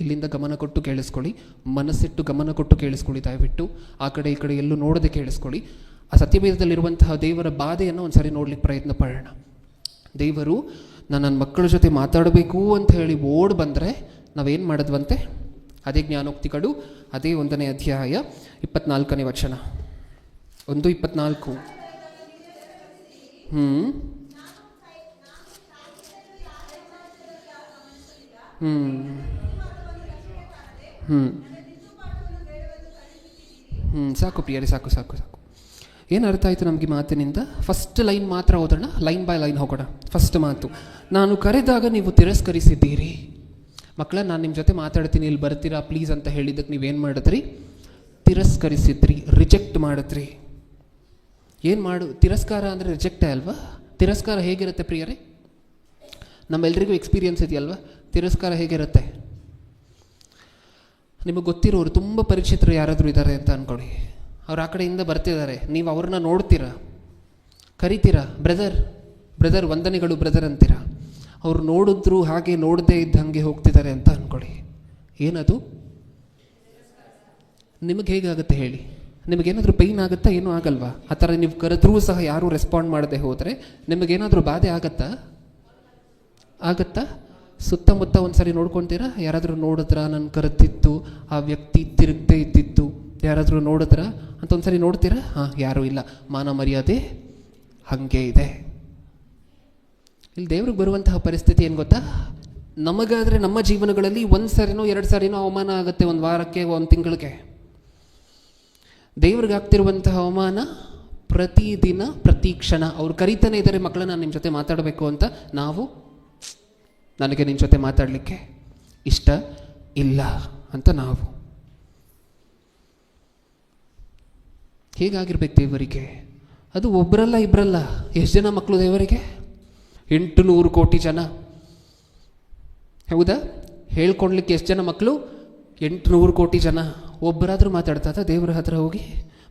ಇಲ್ಲಿಂದ ಗಮನ ಕೊಟ್ಟು ಕೇಳಿಸ್ಕೊಳ್ಳಿ, ಮನಸ್ಸಿಟ್ಟು ಗಮನ ಕೊಟ್ಟು ಕೇಳಿಸ್ಕೊಳ್ಳಿ ದಯವಿಟ್ಟು. ಆ ಕಡೆ ಈ ಕಡೆ ಎಲ್ಲೂ ನೋಡದೆ ಕೇಳಿಸ್ಕೊಳ್ಳಿ. ಆ ಸತ್ಯವೇದದಲ್ಲಿರುವಂತಹ ದೇವರ ಬಾಧೆಯನ್ನು ಒಂದ್ಸರಿ ನೋಡ್ಲಿಕ್ಕೆ ಪ್ರಯತ್ನ ಪಡೋಣ. ದೇವರು ನಾನು ನನ್ನ ಮಕ್ಕಳ ಜೊತೆ ಮಾತಾಡಬೇಕು ಅಂತ ಹೇಳಿ ಓಡ್ ಬಂದರೆ ನಾವೇನು ಮಾಡಿದ್ವಂತೆ? ಅದೇ ಜ್ಞಾನೋಕ್ತಿಗಳು, ಅದೇ 1ನೇ ಅಧ್ಯಾಯ 24ನೇ ವಚನ, 1:24. ಸಾಕು ಪ್ರಿಯರೇ, ಸಾಕು ಸಾಕು ಸಾಕು. ಏನು ಅರ್ಥ ಆಯಿತು ನಮಗೆ ಮಾತಿನಿಂದ? ಫಸ್ಟ್ ಲೈನ್ ಮಾತ್ರ ಓದೋಣ, ಲೈನ್ ಬೈ ಲೈನ್ ಹೋಗೋಣ. ಫಸ್ಟ್ ಮಾತು, ನಾನು ಕರೆದಾಗ ನೀವು ತಿರಸ್ಕರಿಸಿದ್ದೀರಿ. ಮಕ್ಕಳ, ನಾನು ನಿಮ್ಮ ಜೊತೆ ಮಾತಾಡ್ತೀನಿ, ಇಲ್ಲಿ ಬರ್ತೀರಾ ಪ್ಲೀಸ್ ಅಂತ ಹೇಳಿದ್ದಕ್ಕೆ ನೀವೇನು ಮಾಡಿದ್ರಿ? ತಿರಸ್ಕರಿಸಿದ್ರಿ, ರಿಜೆಕ್ಟ್ ಮಾಡಿದ್ರಿ. ತಿರಸ್ಕಾರ ಅಂದರೆ ರಿಜೆಕ್ಟೇ ಅಲ್ವಾ? ತಿರಸ್ಕಾರ ಹೇಗಿರುತ್ತೆ ಪ್ರಿಯರೇ? ನಮ್ಮೆಲ್ಲರಿಗೂ ಎಕ್ಸ್ಪೀರಿಯನ್ಸ್ ಇದೆಯಲ್ವಾ? ತಿರಸ್ಕಾರ ಹೇಗಿರುತ್ತೆ? ನಿಮಗೆ ಗೊತ್ತಿರೋರು ತುಂಬ ಪರಿಚಿತರು ಯಾರಾದರೂ ಇದ್ದಾರೆ ಅಂತ ಅಂದ್ಕೊಳ್ಳಿ. ಅವ್ರು ಆ ಕಡೆಯಿಂದ ಬರ್ತಿದ್ದಾರೆ, ನೀವು ಅವ್ರನ್ನ ನೋಡ್ತೀರಾ, ಕರಿತೀರಾ, ಬ್ರದರ್ ವಂದನೆಗಳು ಬ್ರದರ್ ಅಂತೀರಾ. ಅವ್ರು ನೋಡಿದ್ರು ಹಾಗೆ ನೋಡದೇ ಇದ್ದಂಗೆ ಹೋಗ್ತಿದ್ದಾರೆ ಅಂತ ಅಂದ್ಕೊಳ್ಳಿ. ಏನದು? ನಿಮಗೆ ಹೇಗಾಗುತ್ತೆ ಹೇಳಿ? ನಿಮಗೇನಾದರೂ ಪೈನ್ ಆಗುತ್ತಾ? ಏನೂ ಆಗಲ್ವಾ? ಆ ಥರ ನೀವು ಕರೆದ್ರೂ ಸಹ ಯಾರೂ ರೆಸ್ಪಾಂಡ್ ಮಾಡದೆ ಹೋದರೆ ನಿಮಗೇನಾದರೂ ಬಾಧೆ ಆಗತ್ತಾ? ಸುತ್ತಮುತ್ತ ಒಂದ್ಸರಿ ನೋಡ್ಕೊತೀರಾ? ಯಾರಾದರೂ ನೋಡಿದ್ರಾ ನನ್ನ ಕರೆದಿತ್ತು, ಆ ವ್ಯಕ್ತಿ ತಿರುಗದೆ ಇದ್ದಿತ್ತು, ಯಾರಾದರೂ ನೋಡಿದ್ರಾ ಅಂತ ಒಂದ್ಸರಿ ನೋಡ್ತೀರಾ? ಯಾರೂ ಇಲ್ಲ, ಮಾನ ಮರ್ಯಾದೆ ಹಾಗೆ ಇದೆ. ಇಲ್ಲಿ ದೇವ್ರಿಗೆ ಬರುವಂತಹ ಪರಿಸ್ಥಿತಿ ಏನು ಗೊತ್ತಾ? ನಮಗಾದರೆ ನಮ್ಮ ಜೀವನಗಳಲ್ಲಿ 1 ಸರಿನೋ 2 ಸಾರಿನೋ ಅವಮಾನ ಆಗುತ್ತೆ, 1 ವಾರಕ್ಕೆ, 1 ತಿಂಗಳಿಗೆ. ದೇವ್ರಿಗೆ ಆಗ್ತಿರುವಂತಹ ಅವಮಾನ ಪ್ರತಿದಿನ, ಪ್ರತಿ ಕ್ಷಣ. ಅವ್ರು ಕರೀತಾನೆ ಇದ್ದಾರೆ, ಮಕ್ಕಳನ್ನ ನಾನು ನಿಮ್ಮ ಜೊತೆ ಮಾತಾಡಬೇಕು ಅಂತ. ನನಗೆ ನಿನ್ನ ಜೊತೆ ಮಾತಾಡಲಿಕ್ಕೆ ಇಷ್ಟ ಇಲ್ಲ ಅಂತ ನಾವು. ಹೇಗಾಗಿರ್ಬೇಕು ದೇವರಿಗೆ? ಅದು ಒಬ್ಬರಲ್ಲ ಇಬ್ಬರಲ್ಲ. ಎಷ್ಟು ಜನ ಮಕ್ಕಳು ದೇವರಿಗೆ? 800 ಕೋಟಿ ಜನ. ಹೌದಾ? ಹೇಳ್ಕೊಡ್ಲಿಕ್ಕೆ ಎಷ್ಟು ಜನ ಮಕ್ಕಳು? 800 ಕೋಟಿ ಜನ. ಒಬ್ಬರಾದರೂ ಮಾತಾಡ್ತಾ ದೇವ್ರ ಹತ್ರ ಹೋಗಿ,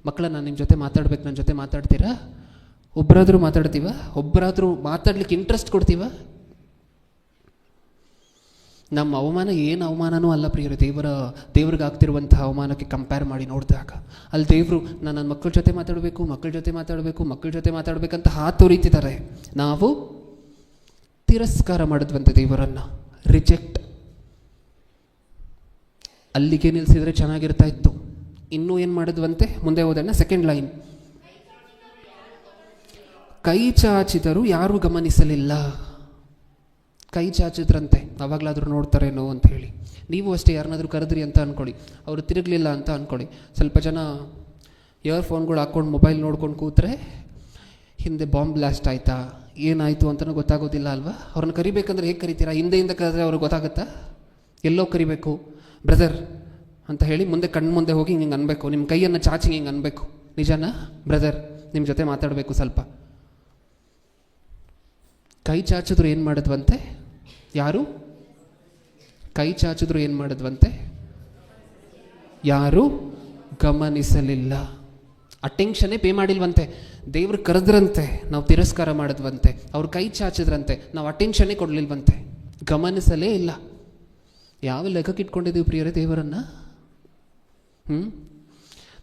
ಮಕ್ಕಳ ನಾನು ನಿಮ್ಮ ಜೊತೆ ಮಾತಾಡ್ಬೇಕು, ನನ್ನ ಜೊತೆ ಮಾತಾಡ್ತೀರಾ? ಒಬ್ಬರಾದರೂ ಮಾತಾಡ್ತೀವ? ಒಬ್ಬರಾದರೂ ಮಾತಾಡ್ಲಿಕ್ಕೆ ಇಂಟ್ರೆಸ್ಟ್ ಕೊಡ್ತೀವ? ನಮ್ಮ ಅವಮಾನ ಏನು ಅವಮಾನನೂ ಅಲ್ಲ ಪ್ರಿಯರು, ದೇವ್ರಿಗೆ ಆಗ್ತಿರುವಂತಹ ಅವಮಾನಕ್ಕೆ ಕಂಪೇರ್ ಮಾಡಿ ನೋಡಿದಾಗ. ಅಲ್ಲಿ ದೇವರು ನನ್ನ ಮಕ್ಕಳ ಜೊತೆ ಮಾತಾಡಬೇಕಂತ ಹಾತೊರಿತಿದ್ದಾರೆ. ನಾವು ತಿರಸ್ಕಾರ ಮಾಡಿದ್ವಂತೆ ದೇವರನ್ನು, ರಿಜೆಕ್ಟ್. ಅಲ್ಲಿಗೆ ನಿಲ್ಲಿಸಿದ್ರೆ ಚೆನ್ನಾಗಿರ್ತಾ ಇತ್ತು. ಇನ್ನೂ ಏನು ಮಾಡಿದ್ವಂತೆ? ಮುಂದೆ ಹೋದಣ್ಣ, 2nd ಲೈನ್, ಕೈ ಚಾಚಿದರು ಯಾರೂ ಗಮನಿಸಲಿಲ್ಲ. ಕೈ ಚಾಚಿದ್ರಂತೆ, ಅವಾಗಲಾದರೂ ನೋಡ್ತಾರೇನೋ ಅಂತ ಹೇಳಿ. ನೀವು ಅಷ್ಟೇ ಯಾರನ್ನಾದರೂ ಕರೆದ್ರಿ ಅಂತ ಅಂದ್ಕೊಳ್ಳಿ, ಅವರು ತಿರುಗಲಿಲ್ಲ ಅಂತ ಅಂದ್ಕೊಳ್ಳಿ. ಸ್ವಲ್ಪ ಜನ ಇಯರ್ಫೋನ್ಗಳು ಹಾಕ್ಕೊಂಡು ಮೊಬೈಲ್ ನೋಡ್ಕೊಂಡು ಕೂತ್ರೆ ಹಿಂದೆ ಬಾಂಬ್ ಬ್ಲಾಸ್ಟ್ ಆಯಿತಾ, ಏನಾಯಿತು ಅಂತಲೂ ಗೊತ್ತಾಗೋದಿಲ್ಲ ಅಲ್ವಾ? ಅವ್ರನ್ನ ಕರಿಬೇಕಂದ್ರೆ ಹೇಗೆ ಕರಿತೀರಾ? ಹಿಂದೆಯಿಂದ ಕರೆದ್ರೆ ಅವ್ರಿಗೆ ಗೊತ್ತಾಗುತ್ತಾ? ಎಲ್ಲೋ ಕರಿಬೇಕು, ಬ್ರದರ್ ಅಂತ ಹೇಳಿ ಮುಂದೆ ಕಣ್ಮುಂದೆ ಹೋಗಿ ಹಿಂಗೆ ಅನ್ಬೇಕು, ನಿಮ್ಮ ಕೈಯನ್ನು ಚಾಚಿ ಹಿಂಗೆ ಅನ್ಬೇಕು. ನಿಜನಾ? ಬ್ರದರ್ ನಿಮ್ಮ ಜೊತೆ ಮಾತಾಡಬೇಕು ಸ್ವಲ್ಪ. ಕೈ ಚಾಚಿದ್ರು ಏನು ಮಾಡಿದ್ವಂತೆ? ಯಾರು ಕೈ ಚಾಚಿದ್ರು ಏನು ಮಾಡಿದ್ವಂತೆ? ಯಾರು ಗಮನಿಸಲಿಲ್ಲ. ಅಟೆನ್ಷನ್ನೇ ಪೇ ಮಾಡಿಲ್ವಂತೆ. ದೇವ್ರು ಕರೆದ್ರಂತೆ, ನಾವು ತಿರಸ್ಕಾರ ಮಾಡಿದ್ವಂತೆ. ಅವ್ರು ಕೈ ಚಾಚಿದ್ರಂತೆ, ನಾವು ಅಟೆನ್ಷನ್ನೇ ಕೊಡಲಿಲ್ವಂತೆ, ಗಮನಿಸಲೇ ಇಲ್ಲ. ಯಾವ ಲೆಕ್ಕಕ್ಕೆ ಇಟ್ಕೊಂಡಿದ್ದೀವಿ ಪ್ರಿಯರೇ ದೇವರನ್ನು?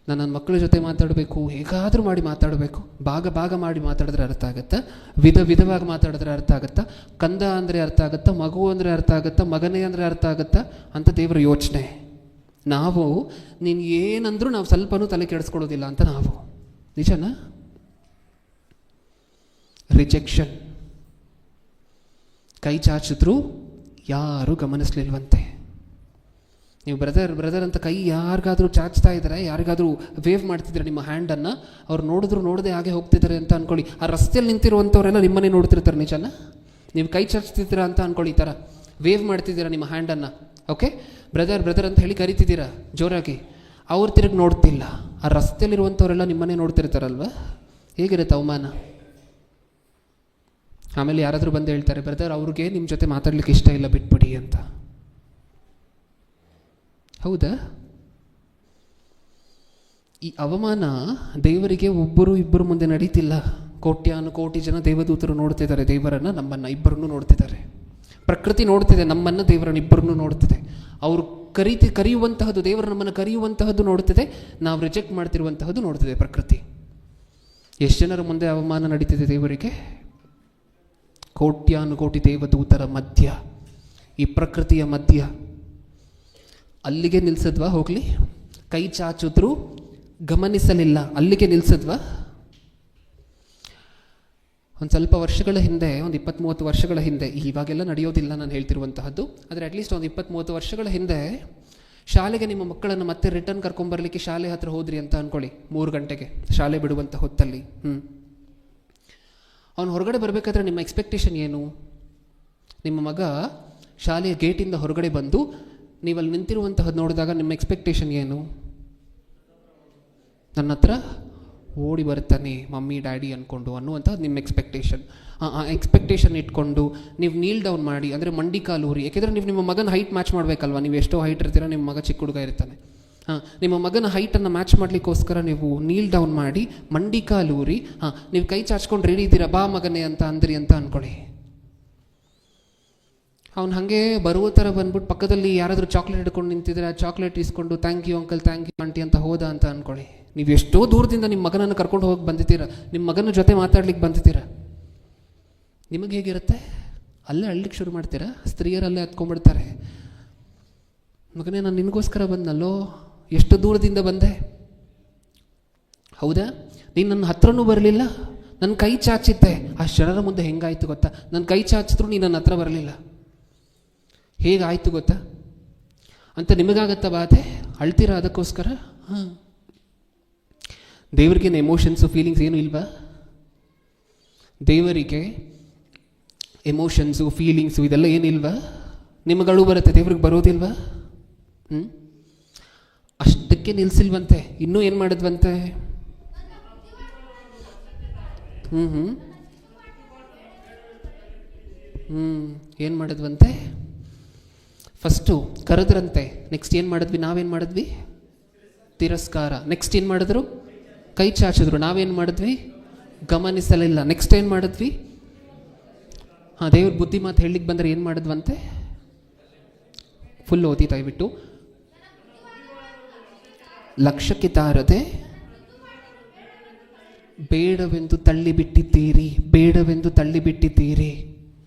ನಾನು ನನ್ನ ಮಕ್ಕಳ ಜೊತೆ ಮಾತಾಡಬೇಕು, ಹೇಗಾದರೂ ಮಾಡಿ ಮಾತಾಡಬೇಕು. ಭಾಗ ಮಾಡಿ ಮಾತಾಡಿದ್ರೆ ಅರ್ಥ ಆಗುತ್ತಾ? ವಿಧವಾಗಿ ಮಾತಾಡಿದ್ರೆ ಅರ್ಥ ಆಗುತ್ತಾ? ಕಂದ ಅಂದರೆ ಅರ್ಥ ಆಗುತ್ತಾ? ಮಗು ಅಂದರೆ ಅರ್ಥ ಆಗುತ್ತಾ? ಮಗನೇ ಅಂದರೆ ಅರ್ಥ ಆಗುತ್ತಾ ಅಂತ ದೇವರ ಯೋಚನೆ. ನಾವು ನೀನು ಏನಂದ್ರೂ ನಾವು ಸ್ವಲ್ಪನೂ ತಲೆ ಕೆಡಿಸ್ಕೊಳ್ಳೋದಿಲ್ಲ ಅಂತ ನಾವು. ನಿಜನಾ? ರಿಜೆಕ್ಷನ್. ಕೈ ಚಾಚಿದ್ರು ಯಾರೂ ಗಮನಿಸಲಿಲ್ವಂತೆ. ನೀವು ಬ್ರದರ್ ಅಂತ ಕೈ ಯಾರಿಗಾದರೂ ಚಾಚ್ತಾ ಇದ್ದಾರೆ, ಯಾರಿಗಾದರೂ ವೇವ್ ಮಾಡ್ತಿದ್ರೆ ನಿಮ್ಮ ಹ್ಯಾಂಡನ್ನು, ಅವ್ರು ನೋಡದೆ ಹಾಗೆ ಹೋಗ್ತಿದ್ದಾರೆ ಅಂತ ಅಂದ್ಕೊಳ್ಳಿ. ಆ ರಸ್ತೆಯಲ್ಲಿ ನಿಂತಿರುವಂಥವರೆಲ್ಲ ನಿಮ್ಮನ್ನೇ ನೋಡ್ತಿರ್ತಾರೆ. ನಿಜನಾ? ನೀವು ಕೈ ಚಾಚ್ತಿದ್ದೀರಾ ಅಂತ ಅಂದ್ಕೊಳ್ಳಿ, ಈ ಥರ ವೇವ್ ಮಾಡ್ತಿದ್ದೀರಾ ನಿಮ್ಮ ಹ್ಯಾಂಡನ್ನು. ಓಕೆ, ಬ್ರದರ್ ಅಂತ ಹೇಳಿ ಕರಿತಿದ್ದೀರಾ ಜೋರಾಗಿ. ಅವ್ರು ತಿರುಗಿ ನೋಡ್ತಿಲ್ಲ. ಆ ರಸ್ತೆಯಲ್ಲಿರುವಂಥವರೆಲ್ಲ ನಿಮ್ಮನ್ನೇ ನೋಡ್ತಿರ್ತಾರಲ್ವ? ಹೇಗಿರುತ್ತೆ ಅವಮಾನ? ಆಮೇಲೆ ಯಾರಾದರೂ ಬಂದು ಹೇಳ್ತಾರೆ, ಬ್ರದರ್ ಅವ್ರಿಗೆ ನಿಮ್ಮ ಜೊತೆ ಮಾತಾಡ್ಲಿಕ್ಕೆ ಇಷ್ಟ ಇಲ್ಲ, ಬಿಟ್ಬಿಡಿ ಅಂತ. ಹೌದಾ? ಈ ಅವಮಾನ ದೇವರಿಗೆ ಒಬ್ಬರು ಇಬ್ಬರು ಮುಂದೆ ನಡೀತಿಲ್ಲ. ಕೋಟಿ ಜನ ದೇವದೂತರು ನೋಡ್ತಿದ್ದಾರೆ ದೇವರನ್ನು, ನಮ್ಮನ್ನು ಇಬ್ಬರನ್ನು ನೋಡ್ತಿದ್ದಾರೆ. ಪ್ರಕೃತಿ ನೋಡ್ತಿದೆ ನಮ್ಮನ್ನು, ದೇವರನ್ನು ಇಬ್ಬರನ್ನು ನೋಡ್ತಿದೆ. ಅವರು ಕರೆಯುವಂತಹದ್ದು, ದೇವರು ನಮ್ಮನ್ನು ಕರೆಯುವಂತಹದ್ದು ನೋಡ್ತಿದೆ. ನಾವು ರಿಜೆಕ್ಟ್ ಮಾಡ್ತಿರುವಂತಹದ್ದು ನೋಡ್ತಿದೆ ಪ್ರಕೃತಿ. ಎಷ್ಟು ಜನರ ಮುಂದೆ ಅವಮಾನ ನಡೀತಿದೆ ದೇವರಿಗೆ? ಕೋಟ್ಯಾನುಕೋಟಿ ದೇವದೂತರ ಮಧ್ಯ, ಈ ಪ್ರಕೃತಿಯ ಮಧ್ಯ. ಅಲ್ಲಿಗೆ ನಿಲ್ಸದ್ವಾ? ಹೋಗ್ಲಿ, ಕೈ ಚಾಚಿದ್ರು ಗಮನಿಸಲಿಲ್ಲ, ಅಲ್ಲಿಗೆ ನಿಲ್ಸದ್ವಾ? ಒಂದು ಸ್ವಲ್ಪ ವರ್ಷಗಳ ಹಿಂದೆ, ಒಂದು 20-30 ವರ್ಷಗಳ ಹಿಂದೆ, ಇವಾಗೆಲ್ಲ ನಡೆಯೋದಿಲ್ಲ ನಾನು ಹೇಳ್ತಿರುವಂತಹದ್ದು, ಆದರೆ ಅಟ್ಲೀಸ್ಟ್ ಒಂದು 20-30 ವರ್ಷಗಳ ಹಿಂದೆ ಶಾಲೆಗೆ ನಿಮ್ಮ ಮಕ್ಕಳನ್ನು ಮತ್ತೆ ರಿಟರ್ನ್ ಕರ್ಕೊಂಬರ್ಲಿಕ್ಕೆ ಶಾಲೆ ಹತ್ರ ಹೋದ್ರಿ ಅಂತ ಅಂದ್ಕೊಳ್ಳಿ, 3 ಗಂಟೆಗೆ ಶಾಲೆ ಬಿಡುವಂಥ ಹೊತ್ತಲ್ಲಿ. ಅವನು ಹೊರಗಡೆ ಬರಬೇಕಾದ್ರೆ ನಿಮ್ಮ ಎಕ್ಸ್ಪೆಕ್ಟೇಷನ್ ಏನು? ನಿಮ್ಮ ಮಗ ಶಾಲೆಯ ಗೇಟಿಂದ ಹೊರಗಡೆ ಬಂದು ನೀವಲ್ಲಿ ನಿಂತಿರುವಂತಹದ್ದು ನೋಡಿದಾಗ ನಿಮ್ಮ ಎಕ್ಸ್ಪೆಕ್ಟೇಷನ್ ಏನು? ನನ್ನ ಹತ್ರ ಓಡಿ ಬರ್ತಾನೆ ಮಮ್ಮಿ ಡ್ಯಾಡಿ ಅಂದ್ಕೊಂಡು ಅನ್ನುವಂಥದ್ದು ನಿಮ್ಮ ಎಕ್ಸ್ಪೆಕ್ಟೇಷನ್. ಆ ಎಕ್ಸ್ಪೆಕ್ಟೇಷನ್ ಇಟ್ಕೊಂಡು ನೀವು ನೀಲ್ ಡೌನ್ ಮಾಡಿ, ಅಂದರೆ ಮಂಡಿ ಕಾಲು ಊರಿ. ಯಾಕೆಂದರೆ ನೀವು ನಿಮ್ಮ ಮಗನ ಹೈಟ್ ಮ್ಯಾಚ್ ಮಾಡಬೇಕಲ್ವ. ನೀವು ಎಷ್ಟೋ ಹೈಟ್ ಇರ್ತೀರ, ನಿಮ್ಮ ಮಗ ಚಿಕ್ಕ ಹುಡುಗ ಇರ್ತಾನೆ. ನಿಮ್ಮ ಮಗನ ಹೈಟನ್ನು ಮ್ಯಾಚ್ ಮಾಡಲಿಕ್ಕೋಸ್ಕರ ನೀವು ನೀಲ್ ಡೌನ್ ಮಾಡಿ ಮಂಡಿ ಕಾಲು ಊರಿ ನೀವು ಕೈ ಚಾಚ್ಕೊಂಡು ರೆಡಿ ಇದ್ದೀರಾ, ಬಾ ಮಗನೇ ಅಂತ ಅಂದ್ರಿ ಅಂತ ಅಂದ್ಕೊಳ್ಳಿ. ಅವ್ನು ಹಾಗೆ ಬರುವ ಥರ ಬಂದ್ಬಿಟ್ಟು ಪಕ್ಕದಲ್ಲಿ ಯಾರಾದರೂ ಚಾಕ್ಲೇಟ್ ಹಿಡ್ಕೊಂಡು ನಿಂತಿದ್ರೆ ಆ ಚಾಕ್ಲೇಟ್ ಇಸ್ಕೊಂಡು thank you uncle, thank you aunty ಅಂತ ಹೋದ ಅಂತ ಅಂದ್ಕೊಳ್ಳಿ. ನೀವು ಎಷ್ಟೋ ದೂರದಿಂದ ನಿಮ್ಮ ಮಗನನ್ನು ಕರ್ಕೊಂಡು ಹೋಗಿ ಬಂದಿದ್ದೀರ, ನಿಮ್ಮ ಮಗನ ಜೊತೆ ಮಾತಾಡ್ಲಿಕ್ಕೆ ಬಂದಿದ್ದೀರ. ನಿಮಗೆ ಹೇಗಿರುತ್ತೆ? ಅಲ್ಲೇ ಅಳ್ಲಿಕ್ಕೆ ಶುರು ಮಾಡ್ತೀರಾ, ಸ್ತ್ರೀಯರಲ್ಲೇ ಹತ್ಕೊಂಡ್ಬಿಡ್ತಾರೆ. ಮಗನೇ ನಾನು ನಿನಗೋಸ್ಕರ ಬಂದನಲ್ಲೋ, ಎಷ್ಟು ದೂರದಿಂದ ಬಂದೆ, ಹೌದಾ? ನೀನು ನನ್ನ ಹತ್ರನೂ ಬರಲಿಲ್ಲ, ನನ್ನ ಕೈ ಚಾಚಿದ್ದೆ. ಆ ಜನರ ಮುಂದೆ ಹೆಂಗಾಯ್ತು ಗೊತ್ತಾ? ನನ್ನ ಕೈ ಚಾಚಿದ್ರು ನೀನು ನನ್ನ ಹತ್ರ ಬರಲಿಲ್ಲ, ಹೇಗಾಯ್ತು ಗೊತ್ತಾ ಅಂತ ನಿಮಗಾಗತ್ತಾ ಬಾಧೆ? ಅಳ್ತೀರಾ ಅದಕ್ಕೋಸ್ಕರ? ದೇವರಿಗೇನು ಎಮೋಷನ್ಸು ಫೀಲಿಂಗ್ಸ್ ಏನೂ ಇಲ್ವಾ? ದೇವರಿಗೆ ಎಮೋಷನ್ಸು ಫೀಲಿಂಗ್ಸು ಇದೆಲ್ಲ ಏನಿಲ್ವಾ? ನಿಮಗಳು ಬರುತ್ತೆ, ದೇವ್ರಿಗೆ ಬರೋದಿಲ್ವಾ? ಅಷ್ಟಕ್ಕೆ ನಿಲ್ಸಿಲ್ವಂತೆ. ಇನ್ನೂ ಏನು ಮಾಡಿದ್ವಂತೆ? ಏನು ಮಾಡಿದ್ವಂತೆ? ಫಸ್ಟು ಕರೆದ್ರಂತೆ, ನೆಕ್ಸ್ಟ್ ಏನು ಮಾಡಿದ್ವಿ? ನಾವೇನು ಮಾಡಿದ್ವಿ? ತಿರಸ್ಕಾರ. ನೆಕ್ಸ್ಟ್ ಏನು ಮಾಡಿದ್ರು? ಕೈ ಚಾಚಿದ್ರು. ನಾವೇನು ಮಾಡಿದ್ವಿ? ಗಮನಿಸಲಿಲ್ಲ. ನೆಕ್ಸ್ಟ್ ಏನು ಮಾಡಿದ್ವಿ? ದೇವ್ರ ಬುದ್ಧಿ ಮಾತು ಹೇಳಲಿಕ್ಕೆ ಬಂದರೆ ಏನು ಮಾಡಿದ್ವಂತೆ? ಫುಲ್ ಓದಿ ದಯವಿಟ್ಟು. ಲಕ್ಷ್ಯಕ್ಕೆ ತಾರದೆ ಬೇಡವೆಂದು ತಳ್ಳಿಬಿಟ್ಟಿದ್ದೀರಿ, ಬೇಡವೆಂದು ತಳ್ಳಿಬಿಟ್ಟಿದ್ದೀರಿ.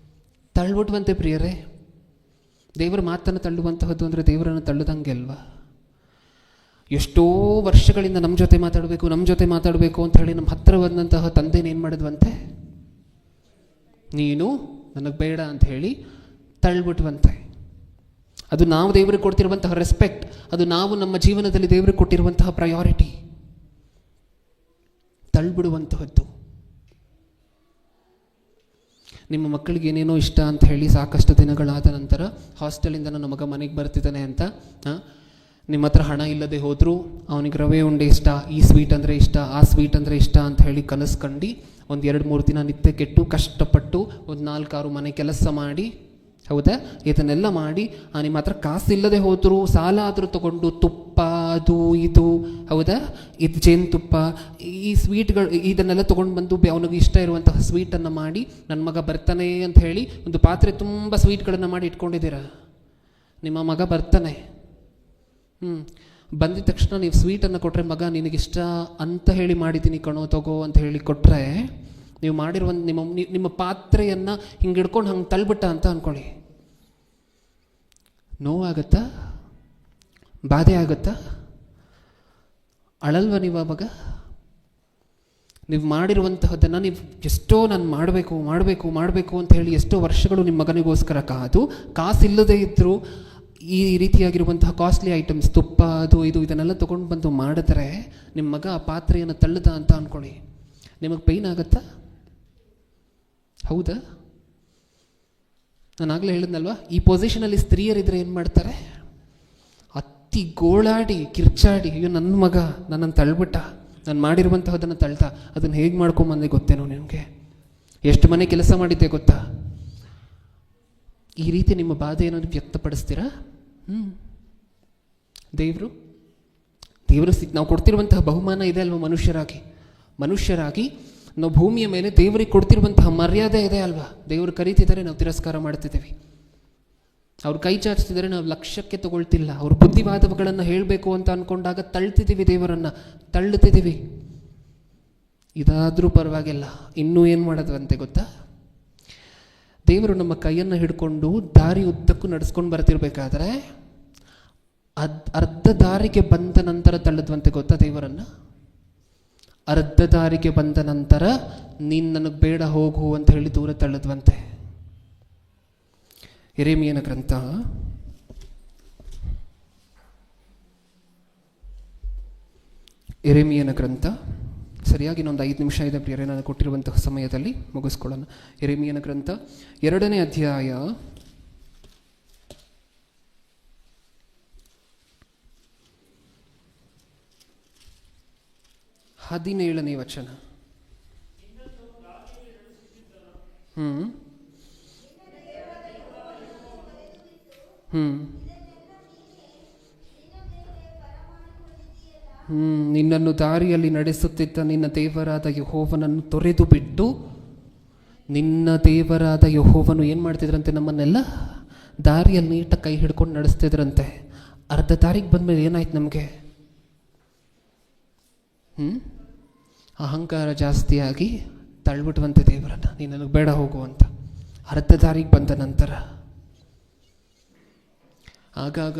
ತಳ್ಳಿಬಿಟ್ವಂತೆ ಪ್ರಿಯರೇ. ದೇವರ ಮಾತನ್ನು ತಳ್ಳುವಂತಹದ್ದು ಅಂದರೆ ದೇವರನ್ನು ತಳ್ಳುದಂಗೆ ಅಲ್ವಾ? ಎಷ್ಟೋ ವರ್ಷಗಳಿಂದ ನಮ್ಮ ಜೊತೆ ಮಾತಾಡಬೇಕು ಅಂತ ಹೇಳಿ ನಮ್ಮ ಹತ್ರ ಬಂದಂತಹ ತಂದೆನೇನು ಮಾಡಿದ್ವಂತೆ? ನೀನು ನನಗೆ ಬೇಡ ಅಂತ ಹೇಳಿ ತಳ್ಳಿಬಿಟ್ವಂತೆ. ಅದು ನಾವು ದೇವರಿಗೆ ಕೊಡ್ತಿರುವಂತಹ ರೆಸ್ಪೆಕ್ಟ್, ಅದು ನಾವು ನಮ್ಮ ಜೀವನದಲ್ಲಿ ದೇವರಿಗೆ ಕೊಟ್ಟಿರುವಂತಹ ಪ್ರಯಾರಿಟಿ. ತಳ್ಳಿಬಿಡುವಂತಹದ್ದು. ನಿಮ್ಮ ಮಕ್ಕಳಿಗೆ ಏನೇನೋ ಇಷ್ಟ ಅಂತ ಹೇಳಿ ಸಾಕಷ್ಟು ದಿನಗಳಾದ ನಂತರ ಹಾಸ್ಟೆಲಿಂದ ನನ್ನ ಮಗ ಮನೆಗೆ ಬರ್ತಿದ್ದಾನೆ ಅಂತ ನಿಮ್ಮ ಹತ್ರ ಹಣ ಇಲ್ಲದೆ ಹೋದರೂ ಅವನಿಗೆ ರವೆ ಉಂಡೆ ಇಷ್ಟ, ಈ ಸ್ವೀಟ್ ಅಂದರೆ ಇಷ್ಟ, ಆ ಸ್ವೀಟ್ ಅಂದರೆ ಇಷ್ಟ ಅಂತ ಹೇಳಿ ಕನಸ್ಕಂಡು ಒಂದು 2-3 ದಿನ ನಿತ್ಯ ಕೆಟ್ಟು ಕಷ್ಟಪಟ್ಟು ಒಂದು 4-6 ಮನೆ ಕೆಲಸ ಮಾಡಿ, ಹೌದಾ, ಇದನ್ನೆಲ್ಲ ಮಾಡಿ ನಿಮ್ಮ ಹತ್ರ ಕಾಸು ಇಲ್ಲದೆ ಹೋದರೂ ಸಾಲ ಆದರೂ ತಗೊಂಡು ತುಪ್ಪ ಅದು ಇದು, ಹೌದಾ, ಇದು ಜೇನುತುಪ್ಪ, ಈ ಸ್ವೀಟ್ಗಳು ಇದನ್ನೆಲ್ಲ ತೊಗೊಂಡು ಬಂದು ಅವನಿಗೆ ಇಷ್ಟ ಇರುವಂತಹ ಸ್ವೀಟನ್ನು ಮಾಡಿ ನನ್ನ ಮಗ ಬರ್ತಾನೆ ಅಂತ ಹೇಳಿ ಒಂದು ಪಾತ್ರೆ ತುಂಬ ಸ್ವೀಟ್ಗಳನ್ನು ಮಾಡಿ ಇಟ್ಕೊಂಡಿದ್ದೀರಾ. ನಿಮ್ಮ ಮಗ ಬರ್ತಾನೆ, ಬಂದಿದ ತಕ್ಷಣ ನೀವು ಸ್ವೀಟನ್ನು ಕೊಟ್ಟರೆ, ಮಗ ನಿನಗಿಷ್ಟ ಅಂತ ಹೇಳಿ ಮಾಡಿದ್ದೀನಿ ಕಣೋ ತಗೋ ಅಂತ ಹೇಳಿ ಕೊಟ್ಟರೆ, ನೀವು ಮಾಡಿರುವ ನಿಮ್ಮ ಪಾತ್ರೆಯನ್ನು ಹಿಂಗೆ ಹಿಡ್ಕೊಂಡು ಹಂಗೆ ತಳ್ಬಿಟ್ಟ ಅಂತ ಅಂದ್ಕೊಳ್ಳಿ. ನೋವಾಗತ್ತಾ? ಬಾಧೆ ಆಗುತ್ತಾ? ಅಳಲ್ವ ನೀವು ಆವಾಗ? ನೀವು ಮಾಡಿರುವಂತಹದ್ದನ್ನು ನೀವು ಎಷ್ಟೋ ನಾನು ಮಾಡಬೇಕು ಅಂತ ಹೇಳಿ ಎಷ್ಟೋ ವರ್ಷಗಳು ನಿಮ್ಮ ಮಗನಿಗೋಸ್ಕರ ಕಾದು, ಕಾಸಿಲ್ಲದೆ ಇದ್ದರೂ ಈ ರೀತಿಯಾಗಿರುವಂತಹ ಕಾಸ್ಟ್ಲಿ ಐಟಮ್ಸ್, ತುಪ್ಪ ಅದು ಇದು ಇದನ್ನೆಲ್ಲ ತೊಗೊಂಡು ಬಂದು ಮಾಡಿದ್ರೆ ನಿಮ್ಮ ಮಗ ಆ ಪಾತ್ರೆಯನ್ನು ತಳ್ಳದ ಅಂತ ಅಂದ್ಕೊಳ್ಳಿ. ನಿಮಗೆ ಪೈನ್ ಆಗುತ್ತಾ? ಹೌದಾ? ನಾನು ಆಗಲೇ ಹೇಳಿದ್ನಲ್ವ, ಈ ಪೊಸಿಷನಲ್ಲಿ ಸ್ತ್ರೀಯರಿದ್ರೆ ಏನು ಮಾಡ್ತಾರೆ? ಅತ್ತಿ ಗೋಳಾಡಿ ಕಿರ್ಚಾಡಿ, ಅಯ್ಯೋ ನನ್ನ ಮಗ ನನ್ನನ್ನು ತಳ್ಬಿಟ್ಟ, ನಾನು ಮಾಡಿರುವಂತಹದನ್ನು ತಳ್ತಾ, ಅದನ್ನು ಹೇಗೆ ಮಾಡ್ಕೊಂಬಂದೆ ಗೊತ್ತೇನೋ ನಿನಗೆ? ಎಷ್ಟು ಮನೆ ಕೆಲಸ ಮಾಡಿದ್ದೆ ಗೊತ್ತಾ? ಈ ರೀತಿ ನಿಮ್ಮ ಬಾಧೆಯನ್ನು ವ್ಯಕ್ತಪಡಿಸ್ತೀರಾ? ದೇವರು ನಾವು ಕೊಡ್ತಿರುವಂತಹ ಬಹುಮಾನ ಇದೆ ಅಲ್ವಾ? ಮನುಷ್ಯರಾಗಿ ನಾವು ಭೂಮಿಯ ಮೇಲೆ ದೇವರಿಗೆ ಕೊಡ್ತಿರುವಂತಹ ಮರ್ಯಾದೆ ಇದೆ ಅಲ್ವಾ? ದೇವರು ಕರೀತಿದ್ದಾರೆ, ನಾವು ತಿರಸ್ಕಾರ ಮಾಡ್ತಿದ್ದೀವಿ. ಅವ್ರು ಕೈ ಚಾಚ್ತಿದ್ದಾರೆ, ನಾವು ಲಕ್ಷ್ಯಕ್ಕೆ ತಗೊಳ್ತಿಲ್ಲ. ಅವ್ರ ಬುದ್ಧಿವಾದಗಳನ್ನು ಹೇಳಬೇಕು ಅಂತ ಅಂದ್ಕೊಂಡಾಗ ತಳ್ತಿದ್ದೀವಿ, ದೇವರನ್ನು ತಳ್ಳುತ್ತಿದ್ದೀವಿ. ಇದಾದರೂ ಪರವಾಗಿಲ್ಲ. ಇನ್ನೂ ಏನು ಮಾಡೋದಂತೆ ಗೊತ್ತಾ? ದೇವರು ನಮ್ಮ ಕೈಯನ್ನು ಹಿಡ್ಕೊಂಡು ದಾರಿ ಉದ್ದಕ್ಕೂ ನಡೆಸ್ಕೊಂಡು ಬರ್ತಿರ್ಬೇಕಾದ್ರೆ ಅರ್ಧ ದಾರಿಗೆ ಬಂದ ನಂತರ ತಳ್ಳದ್ವಂತೆ ಗೊತ್ತಾ ದೇವರನ್ನು? ಅರ್ಧ ದಾರಿಗೆ ಬಂದ ನಂತರ ನೀನು ನನಗೆ ಬೇಡ ಹೋಗು ಅಂತ ಹೇಳಿ ದೂರ ತಳ್ಳದ್ವಂತೆ. ಯೆರೆಮೀಯನ ಗ್ರಂಥ ಸರಿಯಾಗಿ ಇನ್ನೊಂದು 5 ನಿಮಿಷ ಇದೆ ಪ್ರಿಯರೇ, ನಾನು ಕೊಟ್ಟಿರುವಂತಹ ಸಮಯದಲ್ಲಿ ಮುಗಿಸ್ಕೊಳ್ಳೋಣ. ಯೆರೆಮೀಯನ ಗ್ರಂಥ 2ನೇ ಅಧ್ಯಾಯ 17ನೇ ವಚನ. ನಿನ್ನನ್ನು ದಾರಿಯಲ್ಲಿ ನಡೆಸುತ್ತಿದ್ದ ನಿನ್ನ ದೇವರಾದ ಯೆಹೋವನನ್ನು ತೊರೆದು ಬಿಟ್ಟು, ನಿನ್ನ ದೇವರಾದ ಯೆಹೋವನು ಏನು ಮಾಡ್ತಿದ್ರಂತೆ? ನಮ್ಮನ್ನೆಲ್ಲ ದಾರಿಯಲ್ಲಿ ನೀಟಾಗಿ ಕೈ ಹಿಡ್ಕೊಂಡು ನಡೆಸ್ತಿದ್ರಂತೆ. ಅರ್ಧ ದಾರಿಗೆ ಬಂದಮೇಲೆ ಏನಾಯ್ತು ನಮಗೆ? ಅಹಂಕಾರ ಜಾಸ್ತಿಯಾಗಿ ತಳ್ಬಿಟ್ವಂತೆ ದೇವರನ್ನು, ನೀನು ನನಗೆ ಬೇಡ ಹೋಗು ಅಂತ. ಅರ್ಧ ದಾರಿಗೆ ಬಂದ ನಂತರ ಆಗಾಗ